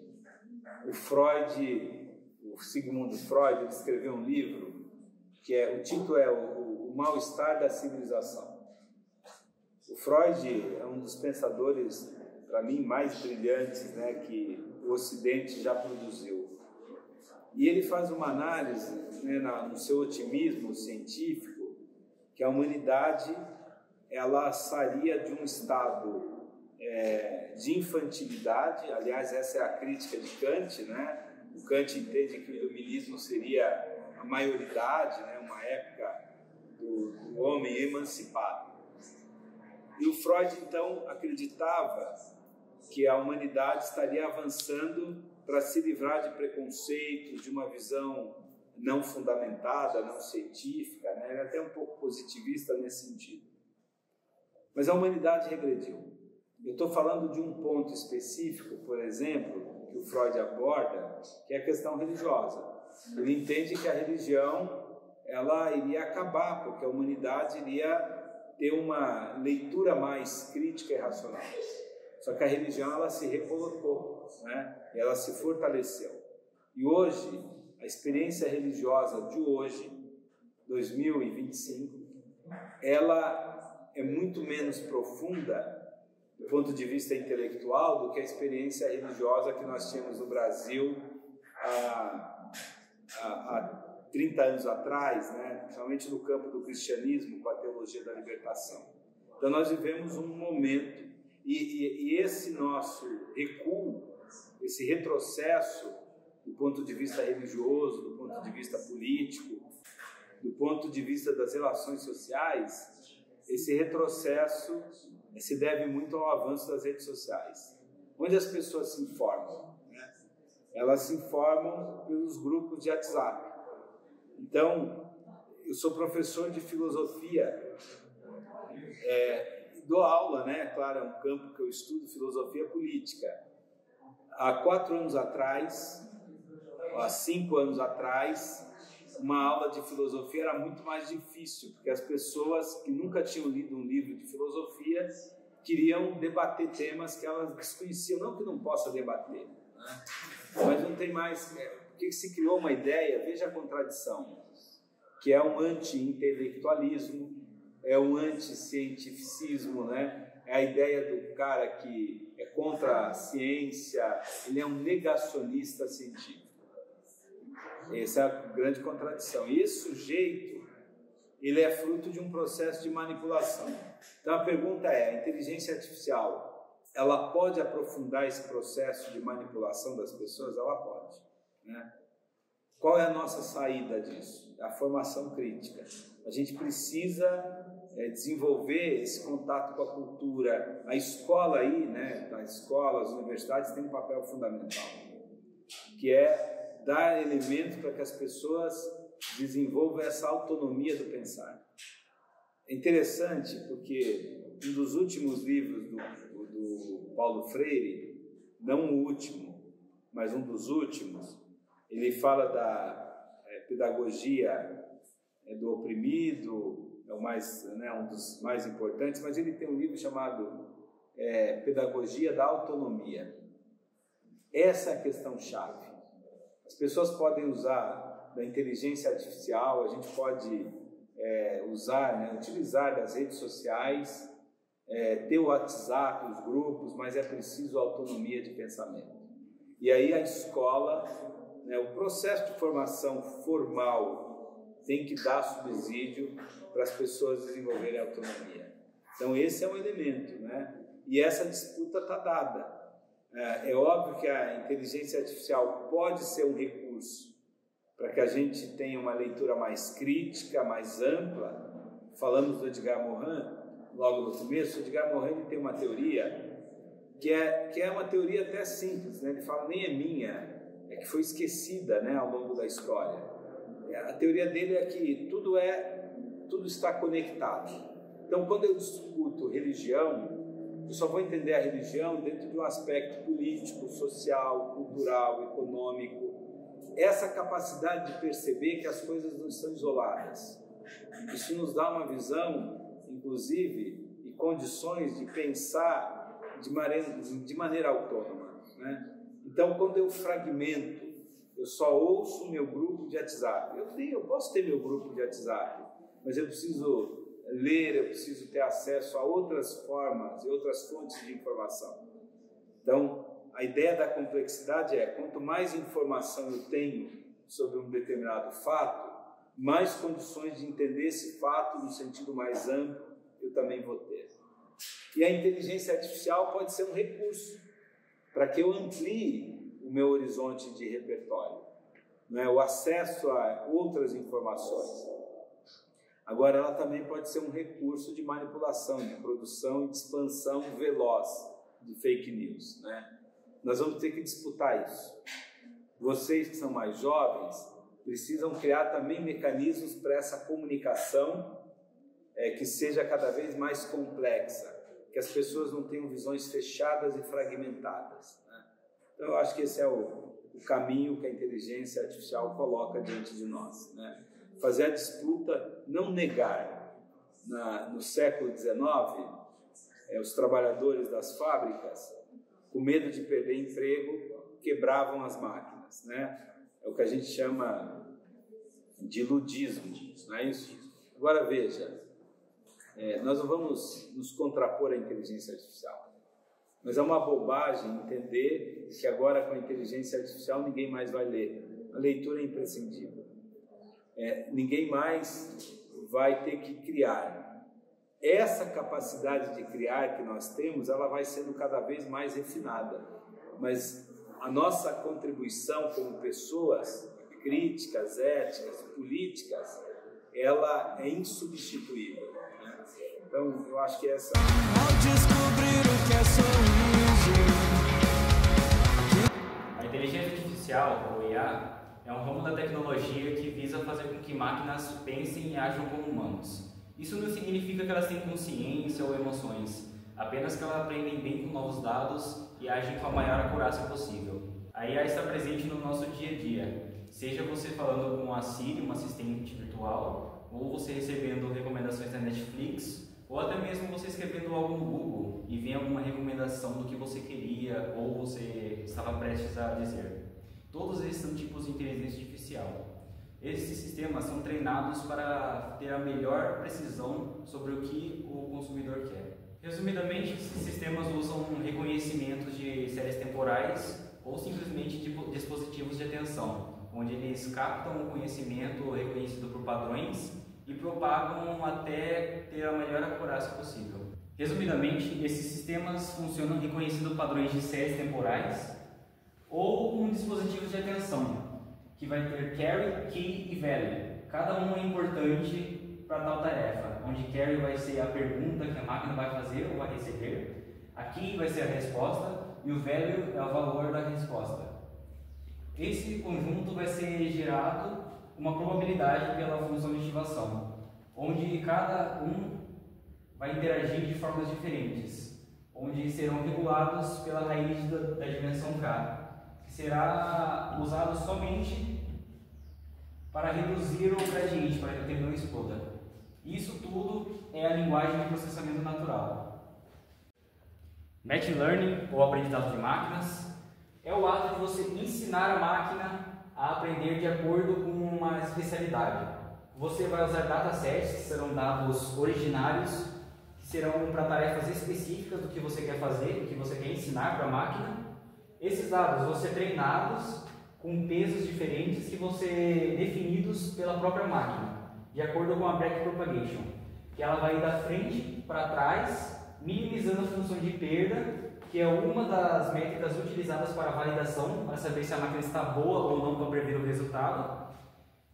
o Sigmund Freud, ele escreveu um livro que o título é O Mal-Estar da Civilização. O Freud é um dos pensadores, para mim, mais brilhantes, né, que o Ocidente já produziu. E ele faz uma análise, né, no seu otimismo científico, que a humanidade ela sairia de um estado de infantilidade. Aliás, essa é a crítica de Kant, né? O Kant entende que o iluminismo seria a maioridade, né, uma época do homem emancipado. E o Freud, então, acreditava que a humanidade estaria avançando para se livrar de preconceitos, de uma visão não fundamentada, não científica, né? Ele é até um pouco positivista nesse sentido. Mas a humanidade regrediu. Eu estou falando de um ponto específico, por exemplo, que o Freud aborda, que é a questão religiosa. Ele entende que a religião ela iria acabar, porque a humanidade iria ter uma leitura mais crítica e racional. Só que a religião ela se recolocou, né? Ela se fortaleceu. E hoje, a experiência religiosa de hoje, 2025, ela é muito menos profunda do ponto de vista intelectual, do que a experiência religiosa que nós tínhamos no Brasil há 30 anos atrás, né? Principalmente no campo do cristianismo, com a teologia da libertação. Então nós vivemos um momento, e esse nosso recuo, esse retrocesso do ponto de vista religioso, do ponto de vista político, do ponto de vista das relações sociais, esse retrocesso se deve muito ao avanço das redes sociais, onde as pessoas se informam, né? Elas se informam pelos grupos de WhatsApp. Então, eu sou professor de filosofia, dou aula, né? Claro, é um campo que eu estudo, filosofia política. Há 4 anos atrás, há 5 anos atrás, uma aula de filosofia era muito mais difícil, porque as pessoas que nunca tinham lido um livro de filosofia queriam debater temas que elas desconheciam. Não que não possa debater, né? Mas não tem mais... Porque se criou uma ideia, veja a contradição, que é um anti-intelectualismo, é um anti-cientificismo, né? É a ideia do cara que é contra a ciência, ele é um negacionista científico. Essa é a grande contradição. E esse sujeito, ele é fruto de um processo de manipulação. Então a pergunta é, a inteligência artificial, ela pode aprofundar esse processo de manipulação das pessoas? Ela pode, né? Qual é a nossa saída disso? A formação crítica. A gente precisa desenvolver esse contato com a cultura. A escola aí, né, a escola, as universidades têm um papel fundamental, que é dar elementos para que as pessoas desenvolvam essa autonomia do pensar. É interessante porque um dos últimos livros do Paulo Freire, não o último, mas um dos últimos, ele fala da pedagogia do oprimido, é o mais, né, um dos mais importantes, mas ele tem um livro chamado Pedagogia da Autonomia. Essa é a questão-chave. As pessoas podem usar da inteligência artificial, a gente pode usar, né, utilizar das redes sociais, ter o WhatsApp, os grupos, mas é preciso autonomia de pensamento. E aí a escola, né, o processo de formação formal tem que dar subsídio para as pessoas desenvolverem autonomia. Então esse é um elemento, né? E essa disputa está dada. É óbvio que a inteligência artificial pode ser um recurso para que a gente tenha uma leitura mais crítica, mais ampla. Falamos do Edgar Morin logo no começo. O Edgar Morin ele tem uma teoria que é uma teoria até simples, né? Ele fala, nem é minha, é que foi esquecida, né, ao longo da história. A teoria dele é que tudo está conectado. Então, quando eu discuto religião, eu só vou entender a religião dentro de um aspecto político, social, cultural, econômico. Essa capacidade de perceber que as coisas não estão isoladas. Isso nos dá uma visão, inclusive, e condições de pensar de maneira autônoma, né? Então, quando eu fragmento, eu só ouço o meu grupo de WhatsApp. Eu posso ter meu grupo de WhatsApp, mas eu preciso ler, eu preciso ter acesso a outras formas e outras fontes de informação. Então, a ideia da complexidade é, quanto mais informação eu tenho sobre um determinado fato, mais condições de entender esse fato no sentido mais amplo eu também vou ter. E a inteligência artificial pode ser um recurso para que eu amplie o meu horizonte de repertório, né? O acesso a outras informações. Agora, ela também pode ser um recurso de manipulação, de produção e de expansão veloz de fake news, né? Nós vamos ter que disputar isso. Vocês que são mais jovens precisam criar também mecanismos para essa comunicação que seja cada vez mais complexa, que as pessoas não tenham visões fechadas e fragmentadas, né? Então, eu acho que esse é o caminho que a inteligência artificial coloca diante de nós, né? Fazer a disputa, não negar. No século XIX, os trabalhadores das fábricas, com medo de perder emprego, quebravam as máquinas, né? É o que a gente chama de ludismo, não é isso? Agora veja, nós não vamos nos contrapor à inteligência artificial. Mas é uma bobagem entender que agora com a inteligência artificial ninguém mais vai ler. A leitura é imprescindível. Ninguém mais vai ter que criar. Essa capacidade de criar que nós temos, ela vai sendo cada vez mais refinada. Mas a nossa contribuição como pessoas críticas, éticas, políticas, ela é insubstituível, né? Então, eu acho que essa... Ao descobrir o que é sorriso. A inteligência artificial, ou IA, é um ramo da tecnologia que visa fazer com que máquinas pensem e ajam como humanos. Isso não significa que elas têm consciência ou emoções, apenas que elas aprendem bem com novos dados e agem com a maior acurácia possível. A IA está presente no nosso dia a dia, seja você falando com a Siri, uma assistente virtual, ou você recebendo recomendações da Netflix, ou até mesmo você escrevendo algo no Google e vem alguma recomendação do que você queria ou você estava prestes a dizer. Todos esses são tipos de inteligência artificial. Esses sistemas são treinados para ter a melhor precisão sobre o que o consumidor quer. Resumidamente, esses sistemas usam reconhecimentos de séries temporais ou simplesmente dispositivos de atenção, onde eles captam o conhecimento reconhecido por padrões e propagam até ter a melhor acurácia possível. Resumidamente, esses sistemas funcionam reconhecendo padrões de séries temporais ou com dispositivos de atenção, que vai ter carry, key e value. Cada um é importante para tal tarefa, onde carry vai ser a pergunta que a máquina vai fazer ou vai receber, a key vai ser a resposta e o value é o valor da resposta. Esse conjunto vai ser gerado uma probabilidade pela função de ativação, onde cada um vai interagir de formas diferentes, onde serão regulados pela raiz da dimensão k, que será usado somente para reduzir o gradiente, para que ele não exploda. Isso tudo é a linguagem de processamento natural. Machine Learning, ou aprendizado de máquinas, é o ato de você ensinar a máquina a aprender de acordo com uma especialidade. Você vai usar datasets, que serão dados originários, que serão para tarefas específicas do que você quer fazer, do que você quer ensinar para a máquina. Esses dados vão ser treinados com pesos diferentes que vão ser definidos pela própria máquina, de acordo com a backpropagation, que ela vai ir da frente para trás, minimizando a função de perda, que é uma das métricas utilizadas para validação, para saber se a máquina está boa ou não para prever o resultado.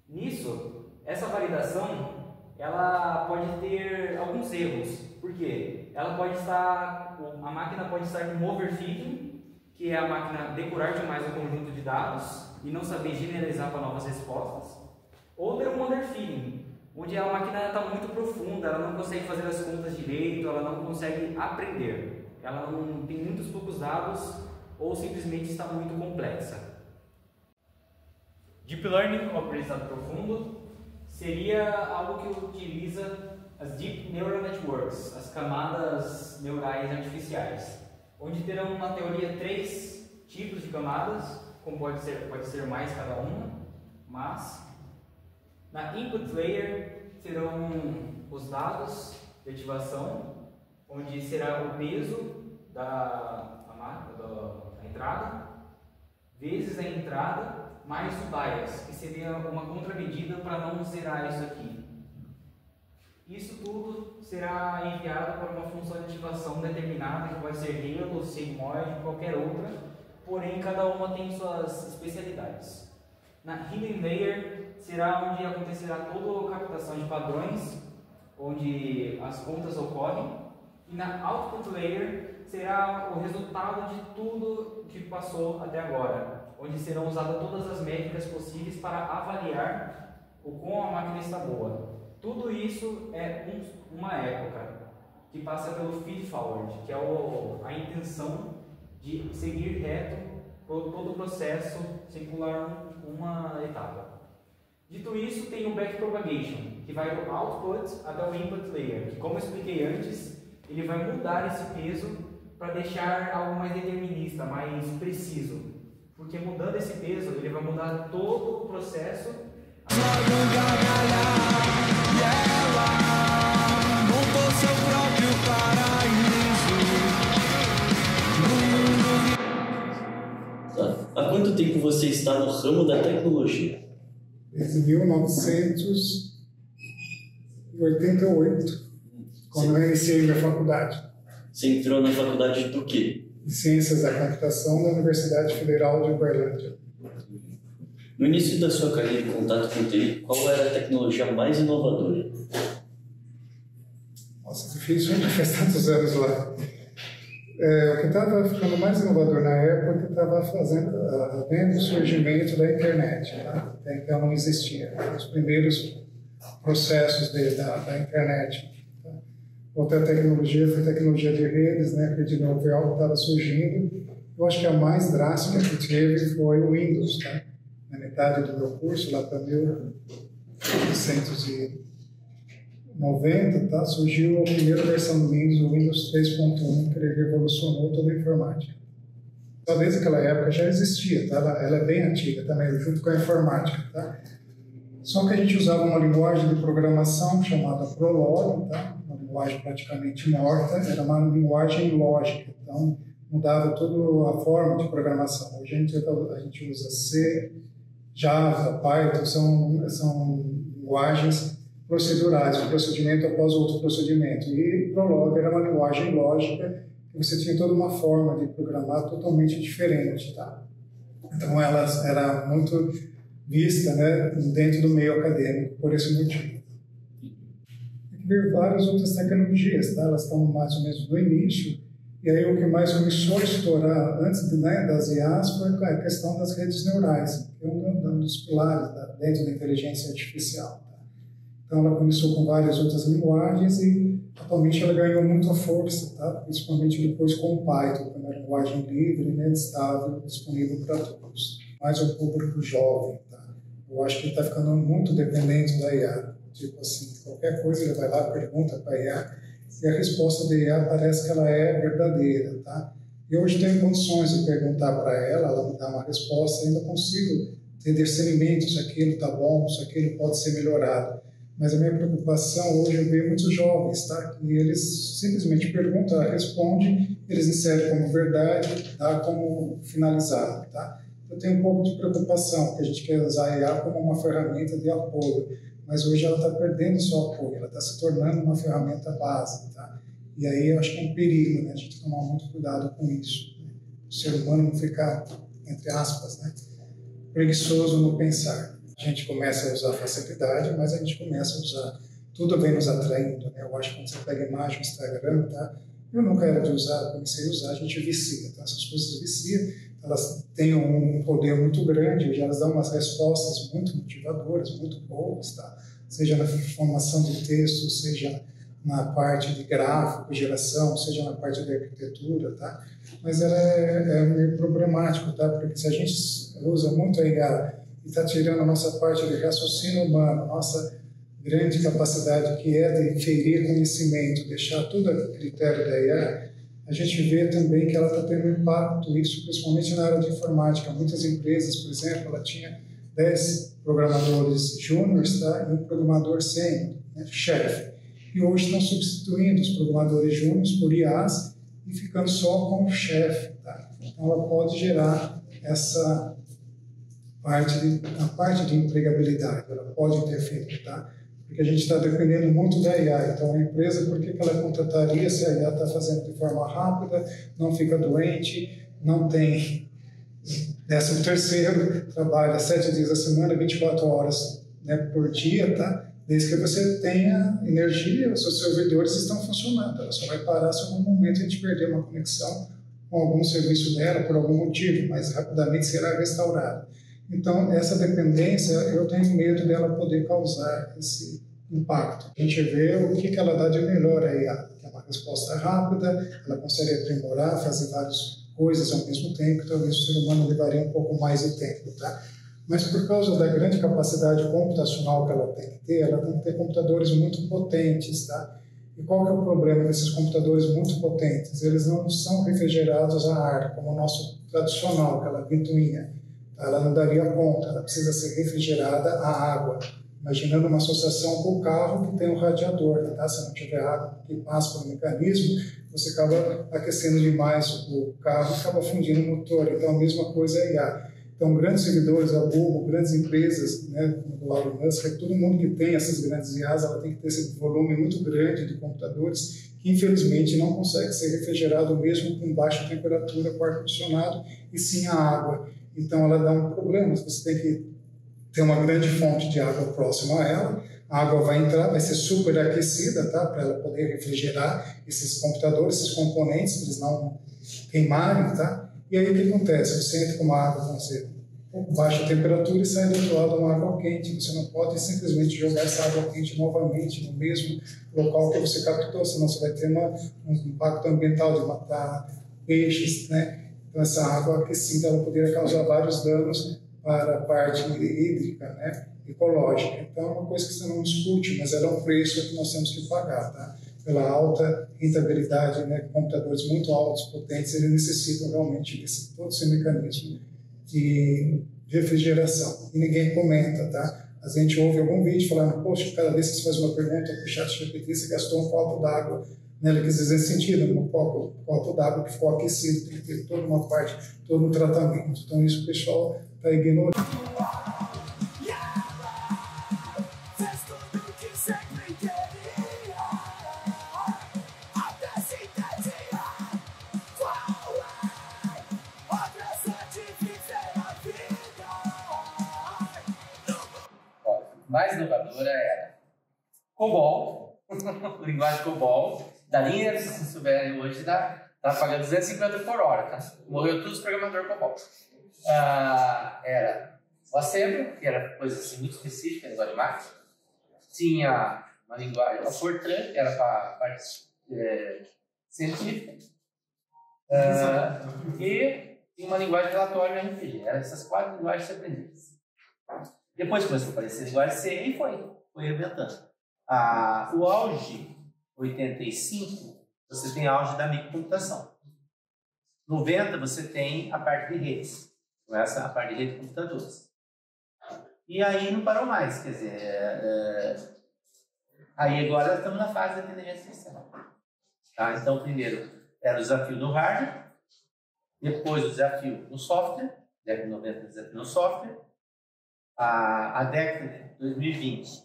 Nisso, essa validação, ela pode ter alguns erros, porque ela pode estar, a máquina pode estar com overfitting, que é a máquina decorar demais o conjunto de dados e não saber generalizar para novas respostas, ou ter um underfitting, onde a máquina está muito profunda, ela não consegue fazer as contas direito, ela não consegue aprender. Ela não tem muitos poucos dados ou simplesmente está muito complexa. Deep Learning, ou aprendizado profundo, seria algo que utiliza as Deep Neural Networks, as camadas neurais artificiais, onde terão na teoria 3 tipos de camadas, como pode ser mais cada uma, mas na Input Layer serão os dados de ativação, onde será o peso da entrada, vezes a entrada, mais o bias, que seria uma contramedida para não zerar isso aqui. Isso tudo será enviado para uma função de ativação determinada, que pode ser Halo, Sigmoid, qualquer outra, porém cada uma tem suas especialidades. Na Hidden Layer será onde acontecerá toda a captação de padrões, onde as contas ocorrem, e na Output Layer será o resultado de tudo que passou até agora, onde serão usadas todas as métricas possíveis para avaliar o quão a máquina está boa. Tudo isso é uma época que passa pelo feed forward, que é a intenção de seguir reto por todo o processo sem pular uma etapa. Dito isso, tem o backpropagation, que vai do output até o input layer, que, como eu expliquei antes, ele vai mudar esse peso para deixar algo mais determinista, mais preciso, porque mudando esse peso, ele vai mudar todo o processo. E ela montou seu próprio paraíso. está no ramo da tecnologia? Desde 1988, quando eu iniciei minha faculdade. Você entrou na faculdade do quê? De Ciências da Computação da Universidade Federal de Uberlândia. No início da sua carreira em contato com TI, qual era a tecnologia mais inovadora? Nossa, difícil, faz tantos anos lá. O que estava ficando mais inovador na época é que estava vendo o surgimento da internet. Tá? Até então não existia. Os primeiros processos da internet. Tá? Outra tecnologia foi a tecnologia de redes, né, que de novo estava surgindo. Eu acho que a mais drástica que teve foi o Windows. Tá? Na metade do meu curso, lá para 1990, tá? Surgiu a primeira versão do Windows, o Windows 3.1, que ele revolucionou toda a informática. Então, desde aquela época já existia, tá? Ela é bem antiga também, junto com a informática. Tá? Só que a gente usava uma linguagem de programação chamada Prolog, tá? Uma linguagem praticamente morta, era uma linguagem lógica, então mudava toda a forma de programação. Hoje a gente usa C, Java, Python, são linguagens procedurais, um procedimento após outro procedimento. E Prolog era uma linguagem lógica que você tinha toda uma forma de programar totalmente diferente. Tá? Então ela era muito vista, né, dentro do meio acadêmico por esse motivo. Tem que ver várias outras tecnologias, tá? Elas estão mais ou menos no início. E aí o que mais começou a estourar antes das IAs foi a questão das redes neurais, que é um dos pilares dentro da inteligência artificial. Tá? Então ela começou com várias outras linguagens e atualmente ela ganhou muita força, tá? Principalmente depois com o Python, que é uma linguagem livre, né, estável, disponível para todos. Mais o público jovem. Tá? Eu acho que ele está ficando muito dependente da IA. Tipo assim, qualquer coisa ele vai lá, pergunta para a IA, e a resposta da IA parece que ela é verdadeira, tá? E hoje tenho condições de perguntar para ela me dá uma resposta, ainda consigo ter discernimento se aquilo está bom, se aquilo pode ser melhorado. Mas a minha preocupação hoje é ver muitos jovens, tá? E eles simplesmente perguntam, ela responde, eles inserem como verdade, dá como finalizado, tá? Eu tenho um pouco de preocupação, porque a gente quer usar a IA como uma ferramenta de apoio, mas hoje ela está perdendo seu apoio, ela está se tornando uma ferramenta base, tá? E aí eu acho que é um perigo, né? A gente tomar muito cuidado com isso. Né? O ser humano não ficar, entre aspas, né, preguiçoso no pensar. A gente começa a usar facilidade, mas a gente começa a usar, tudo vem nos atraindo, né? Eu acho que quando você pega imagem no Instagram, tá? Eu nunca era de usar, comecei a usar, a gente vicia, tá? Essas coisas viciam, elas têm um poder muito grande, e elas dão umas respostas muito motivadoras, muito boas, tá? Seja na formação de texto, seja na parte de gráfico, geração, seja na parte de arquitetura, tá? Mas ela é meio problemático, tá? Porque se a gente usa muito a IA e está tirando a nossa parte de raciocínio humano, nossa grande capacidade que é de inferir conhecimento, deixar tudo a critério da IA, a gente vê também que ela está tendo impacto, isso principalmente na área de informática. Muitas empresas, por exemplo, ela tinha 10 programadores júniores, tá? E um programador sênior, né? Chefe. E hoje estão substituindo os programadores júniores por IAs e ficando só como chefe. Tá? Então ela pode gerar essa a parte de empregabilidade, ela pode interferir, tá? Porque a gente está dependendo muito da IA. Então a empresa, por que ela contrataria se a IA está fazendo de forma rápida, não fica doente, não tem 13º, trabalha 7 dias a semana, 24 horas, né, por dia, tá? Desde que você tenha energia, os seus servidores estão funcionando. Ela só vai parar se em algum momento a gente perder uma conexão com algum serviço dela por algum motivo, mas rapidamente será restaurada. Então, essa dependência, eu tenho medo dela poder causar esse impacto. A gente vê o que ela dá de melhor aí, que é uma resposta rápida, ela consegue aprimorar, fazer várias coisas ao mesmo tempo, que talvez o ser humano levaria um pouco mais de tempo, tá? Mas por causa da grande capacidade computacional que ela tem que ter, ela tem que ter computadores muito potentes, tá? E qual que é o problema desses computadores muito potentes? Eles não são refrigerados a ar, como o nosso tradicional, aquela ventoinha. Ela não daria conta, ela precisa ser refrigerada a água. Imaginando uma associação com o carro que tem um radiador, tá? Se não tiver água que passa pelo mecanismo, você acaba aquecendo demais o carro e acaba fundindo o motor. Então a mesma coisa é a IA. Então, grandes servidores, a Google, grandes empresas, né, como o Elon Musk, todo mundo que tem essas grandes IAs, ela tem que ter esse volume muito grande de computadores que, infelizmente, não consegue ser refrigerado mesmo com baixa temperatura, com ar-condicionado, e sim a água. Então, ela dá um problema. Você tem que ter uma grande fonte de água próxima a ela, a água vai entrar, vai ser superaquecida, tá? Para ela poder refrigerar esses computadores, esses componentes, para eles não queimarem, tá? E aí o que acontece? Você entra com uma água com baixa temperatura e sai do outro lado uma água quente. Você não pode simplesmente jogar essa água quente novamente no mesmo local que você captou, senão você vai ter um impacto ambiental de matar peixes, né? Então essa água aquecida ela poderia causar vários danos para a parte hídrica, né? Ecológica. Então é uma coisa que você não discute, mas ela é um preço que nós temos que pagar, tá? Pela alta rentabilidade, né? Computadores muito altos, potentes, eles necessitam realmente desse todo esse mecanismo de refrigeração. E ninguém comenta, tá? A gente ouve algum vídeo falando, poxa, cada vez que você faz uma pergunta para o ChatGPT, você gastou um copo d'água. Né? Ele quis dizer sentido, um copo d'água que ficou aquecido, tem que ter toda uma parte, todo um tratamento. Então isso o pessoal está ignorando. Mais inovadora era COBOL, linguagem COBOL, da linha, se vocês souberem hoje, tá pagando 250 por hora, tá? Morreu todos os programadores COBOL. Era o Assembly, que era coisa assim, muito específica, linguagem de máquina. Tinha uma linguagem, a Fortran, que era para a parte científica. E tinha uma linguagem de relatório no RPG. Eram essas 4 linguagens que você aprendia. Depois começou a aparecer linguagem C e foi arrebentando. O auge, 85, você tem auge da microcomputação. 90, você tem a parte de redes. Começa a parte de rede de computadores. E aí não parou mais, quer dizer... aí agora estamos na fase da inteligência artificial. Tá? Então, primeiro era o desafio do hardware, depois o desafio no software, década de 90, desafio no software. A década de 2020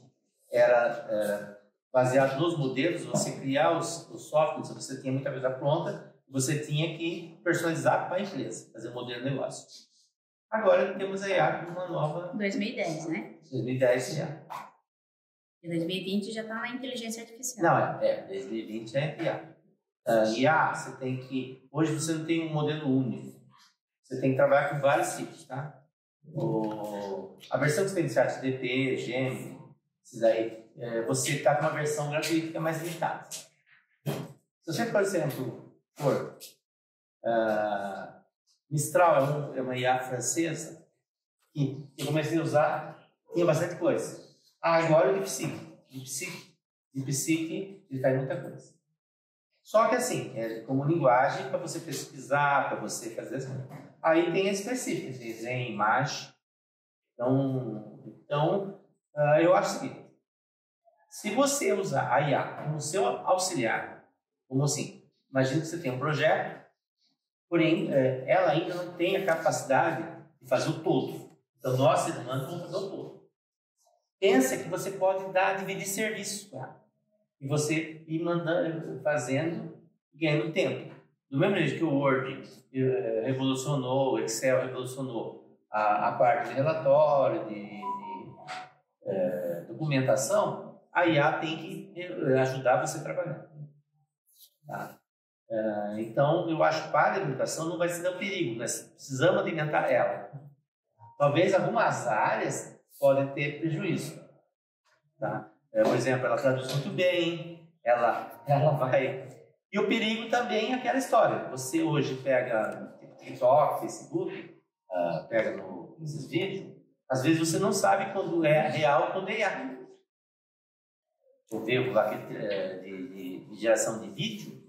era baseado nos modelos, você criar os softwares, você tinha muita coisa pronta, você tinha que personalizar para a empresa, fazer um modelo de negócio. Agora temos a IA com uma nova... 2010, né? 2010 já. E 2020 já está na inteligência artificial. Não, 2020 é IA. IA, você tem que... Hoje você não tem um modelo único. Você tem que trabalhar com vários tipos, tá? A versão que você tem de ChatGPT, Gemini, esses aí, você está com uma versão gratuita que é mais limitada. Se você, por exemplo, for Mistral é uma IA francesa que eu comecei a usar, tinha bastante coisa. Agora o DeepSeek ele faz muita coisa. Só que assim, como linguagem para você pesquisar, para você fazer assim. Aí tem a específica, desenho, imagem. Então eu acho o seguinte, se você usar a IA como seu auxiliar, como assim, imagina que você tem um projeto, porém ela ainda não tem a capacidade de fazer o todo. Então nós, seres humanos, vamos fazer o todo. Pensa que você pode dividir serviços, tá? E você ir mandando, fazendo, ganhando tempo. Do mesmo jeito que o Word revolucionou, o Excel revolucionou a parte de relatório, de documentação, a IA tem que ajudar você a trabalhar. Tá? Então, eu acho que para a alimentação não vai ser um perigo, nós precisamos alimentar ela. Talvez algumas áreas podem ter prejuízo. Tá? Por exemplo, ela traduz muito bem, ela vai... E o perigo também é aquela história. Você hoje pega TikTok, Facebook, pega nesses vídeos, às vezes você não sabe quando é real, quando é IA. O verbo lá de geração de vídeo,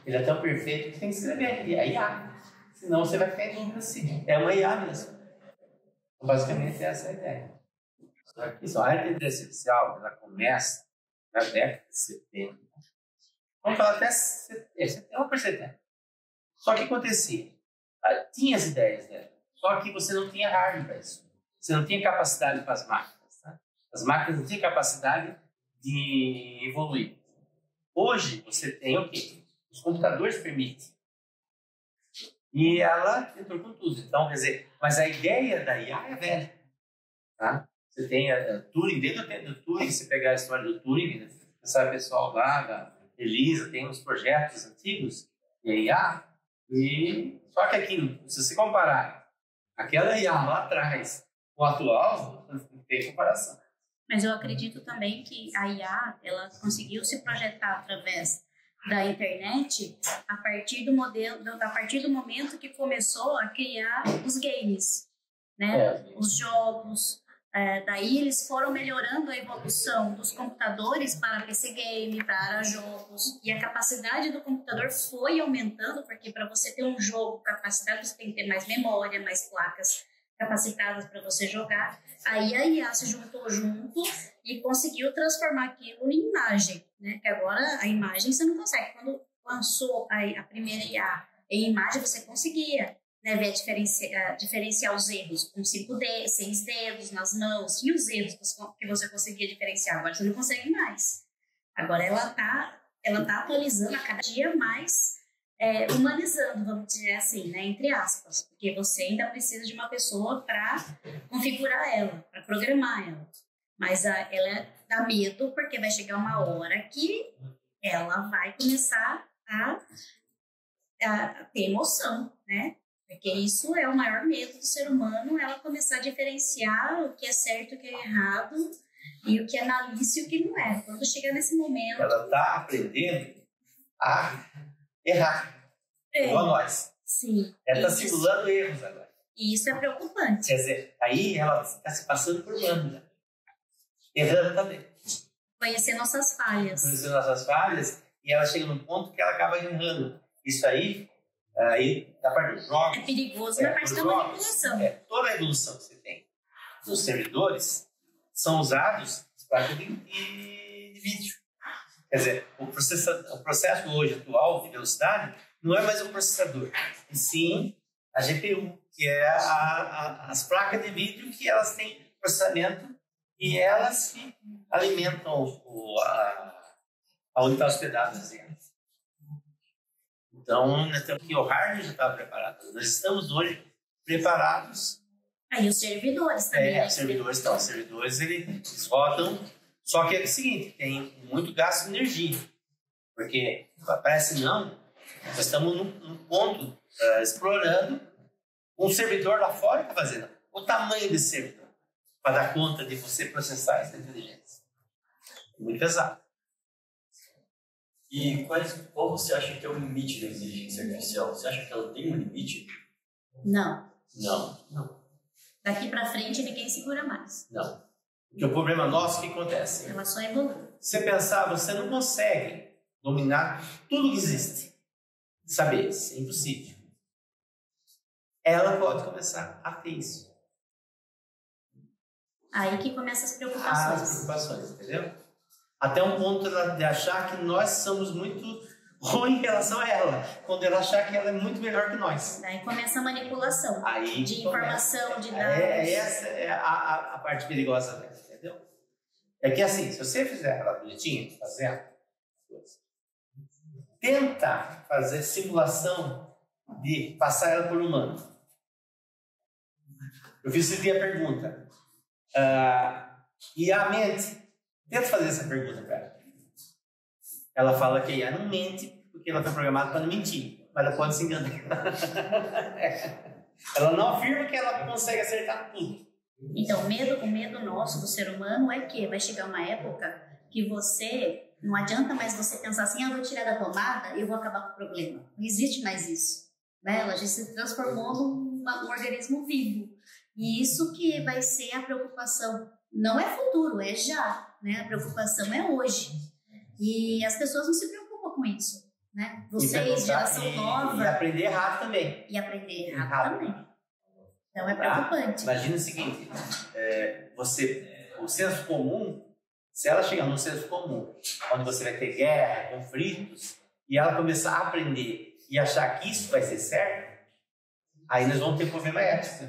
ele é tão perfeito que tem que escrever. E é IA. Senão você vai ficar em dúvida se é uma IA mesmo. Então, basicamente, essa é a ideia. Isso, a inteligência artificial, ela começa na década de 70. Vamos falar até 70, 70. Só que acontecia, tinha as ideias dela, Só que você não tinha hardware para isso. Você não tinha capacidade para as máquinas. Tá? As máquinas não tinham capacidade de evoluir. Hoje, você tem o quê? Os computadores permitem. E ela entrou com tudo. Então, quer dizer, mas a ideia da IA é velha. Tá? Você tem a Turing, desde o tempo do Turing, se pegar a história do Turing, você sabe, o pessoal lá da Elisa tem uns projetos antigos de IA, e só que aquilo, se você comparar aquela IA lá atrás com o atual, não tem comparação. Mas eu acredito também que a IA, ela conseguiu se projetar através da internet a partir do momento que começou a criar os games, né? Os jogos. Daí eles foram melhorando a evolução dos computadores para PC game, para jogos, e a capacidade do computador foi aumentando, porque para você ter um jogo capacitado, você tem que ter mais memória, mais placas capacitadas para você jogar. Aí a IA se juntou junto e conseguiu transformar aquilo em imagem, né? Que agora a imagem você não consegue. Quando lançou a primeira IA em imagem, você conseguia, né, ver diferenciar os erros com 6 dedos nas mãos, e os erros que você conseguia diferenciar. Agora você não consegue mais. Agora ela tá atualizando a cada dia mais, humanizando, vamos dizer assim, né, entre aspas, porque você ainda precisa de uma pessoa para configurar ela, para programar ela. Mas ela dá medo, porque vai chegar uma hora que ela vai começar a ter emoção, né? Porque isso é o maior medo do ser humano, ela começar a diferenciar o que é certo e o que é errado, e o que é malícia e o que não é. Quando chegar nesse momento... Ela está aprendendo a errar, igual nós. Sim. Ela está simulando erros agora. E isso é preocupante. Quer dizer, aí ela está se passando por humano, errando também. Conhecer nossas falhas. Conhecer nossas falhas, e ela chega num ponto que ela acaba errando. Isso aí da parte dos jogos... É perigoso na parte da manipulação. Toda a evolução que você tem nos servidores são usados para de vídeo. Quer dizer, o processo hoje atual de velocidade não é mais o processador, e sim a GPU, que é as placas de vídeo que elas têm processamento e elas que alimentam onde está hospedado as IAs. Então, nós temos que o hardware já está preparado. Nós estamos hoje preparados. Aí os servidores também. Os servidores eles rodam. Só que é o seguinte, tem muito gasto de energia. Porque parece não, nós estamos num ponto explorando um servidor lá fora está fazendo. O tamanho desse servidor para dar conta de você processar essa inteligência. Muito pesado. E qual você acha que é o limite da inteligência artificial? Você acha que ela tem um limite? Não. Não. Daqui para frente ninguém segura mais. Não. Porque o problema nosso, o que acontece? Ela só evolui. Você pensar, você não consegue dominar tudo que existe. Saber, isso é impossível. Ela pode começar a ter isso. Aí que começam as preocupações. As preocupações, entendeu? Até um ponto de achar que nós somos muito ruins em relação a ela, quando ela achar que ela é muito melhor que nós. Daí começa a manipulação de informação, de dados. Essa é a parte perigosa dela, entendeu? É que assim, se você fizer ela bonitinha, fazendo coisa, tenta fazer simulação de passar ela por humano. Eu fiz esse dia a pergunta. E a mente... Tenta fazer essa pergunta para ela. Ela fala que a IA não mente porque ela foi programada para não mentir, mas ela pode se enganar. Ela não afirma que ela consegue acertar tudo. Então, o medo nosso do ser humano é que vai chegar uma época que não adianta mais você pensar assim, eu vou tirar da tomada e eu vou acabar com o problema. Não existe mais isso. Né? Ela já se transformou num organismo vivo. E isso que vai ser a preocupação. Não é futuro, é já, né? A preocupação é hoje. E as pessoas não se preocupam com isso, né? Vocês, geração nova... E aprender errado também. Também. Então é preocupante. Imagina o seguinte, o senso comum, se ela chegar no senso comum, onde você vai ter guerra, conflitos, e ela começar a aprender e achar que isso vai ser certo, aí nós vamos ter problema ético.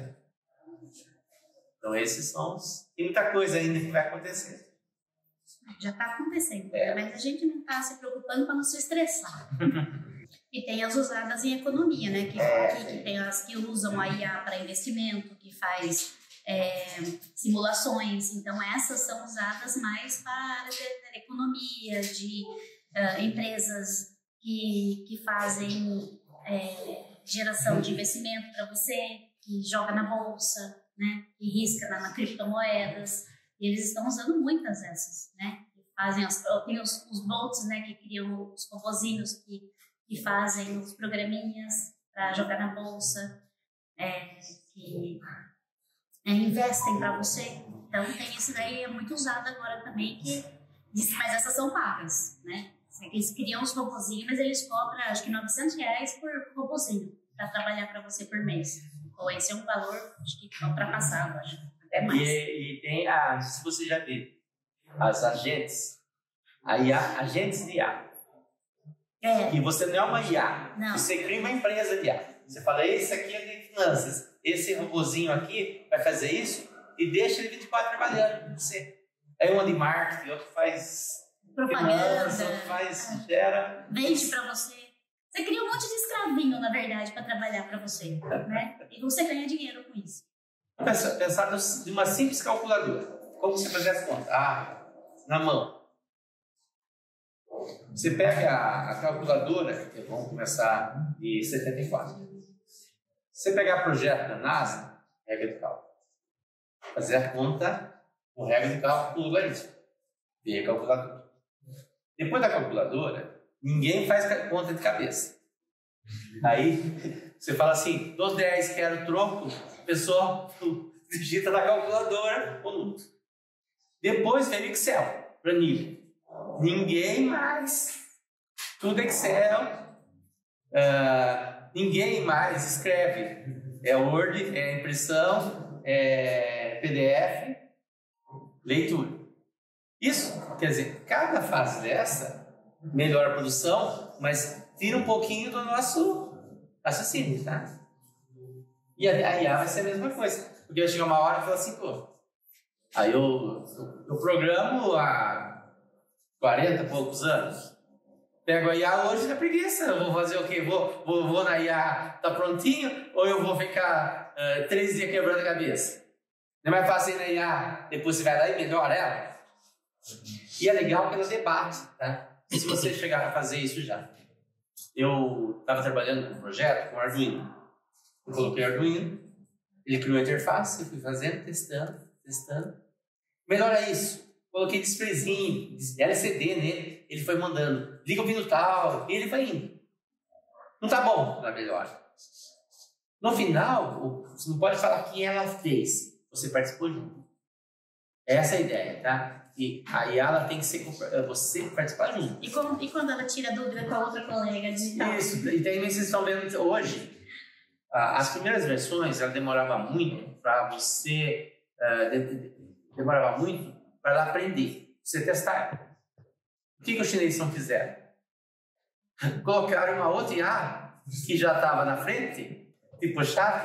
Então esses são os... Tem muita coisa ainda que vai acontecer. Já está acontecendo, mas a gente não está se preocupando para não se estressar. E tem as usadas em economia, né? Que tem as que usam a IA para investimento, que faz simulações. Então essas são usadas mais para a área de economia, de empresas que fazem geração de investimento para você, que joga na bolsa, né? Que risca na criptomoedas. E eles estão usando muitas dessas, né? Tem os bots, né? Que criam os robozinhos que fazem os programinhas para jogar na bolsa, que investem para você. Então tem isso daí, é muito usado agora também, mas essas são pagas, né? Eles criam os robozinhos, mas eles cobram, acho que R$900 por robozinho para trabalhar para você por mês. Ou esse é um valor, acho que ultrapassado, acho. Até mais. E tem se você já viu, as agentes, agentes de IA. Que você não é uma IA, não. Você cria uma empresa de IA. Você fala, esse aqui é de finanças, esse robozinho aqui vai fazer isso e deixa ele 24 trabalhando com você. Aí um de marketing, outro faz propaganda, gera. Vende para você. Você cria um monte de escravinho, na verdade, para trabalhar para você, né? E você ganha dinheiro com isso. Pensar de uma simples calculadora. Como você fazer as contas? Na mão. Você pega a calculadora, que vamos começar de 74. Você pegar projeto da NASA, regra de cálculo. Fazer a conta com regra de cálculo logaritmo. Ver a calculadora. Depois da calculadora, ninguém faz conta de cabeça. Aí você fala assim, dou 10, quero troco, o pessoal digita na calculadora o número. Depois vem o Excel, planilha. Ninguém mais. Tudo Excel. Ninguém mais escreve. É Word, é impressão, é PDF, leitura. Isso, quer dizer, cada fase dessa melhora a produção, mas tira um pouquinho do nosso raciocínio, tá? E a IA vai ser a mesma coisa. Porque vai chegar uma hora e falar assim, aí eu programo há 40 e poucos anos. Pego a IA hoje na preguiça. Eu vou fazer o quê? Vou na IA, tá prontinho? Ou eu vou ficar 3 dias quebrando a cabeça? Não é mais fácil ir na IA, depois você vai lá e melhora ela? E é legal pelo debate, tá? Se você chegar a fazer isso já. Eu estava trabalhando com um projeto com Arduino. Eu coloquei Arduino, ele criou a interface, eu fui fazendo, testando. Melhora isso. Coloquei displayzinho, LCD nele, ele foi mandando. Liga o pino tal, e ele vai indo. Não tá bom na melhora. No final, você não pode falar que ela fez. Você participou junto. Essa é a ideia, tá? E aí ela tem que ser você participar junto. E quando ela tira dúvida com a outra colega digital? Isso, e daí vocês estão vendo hoje, as primeiras versões, ela demorava muito para você, demorava muito para ela aprender, você testar. O que os chineses não fizeram? Colocaram uma outra IA que já estava na frente, tipo chat,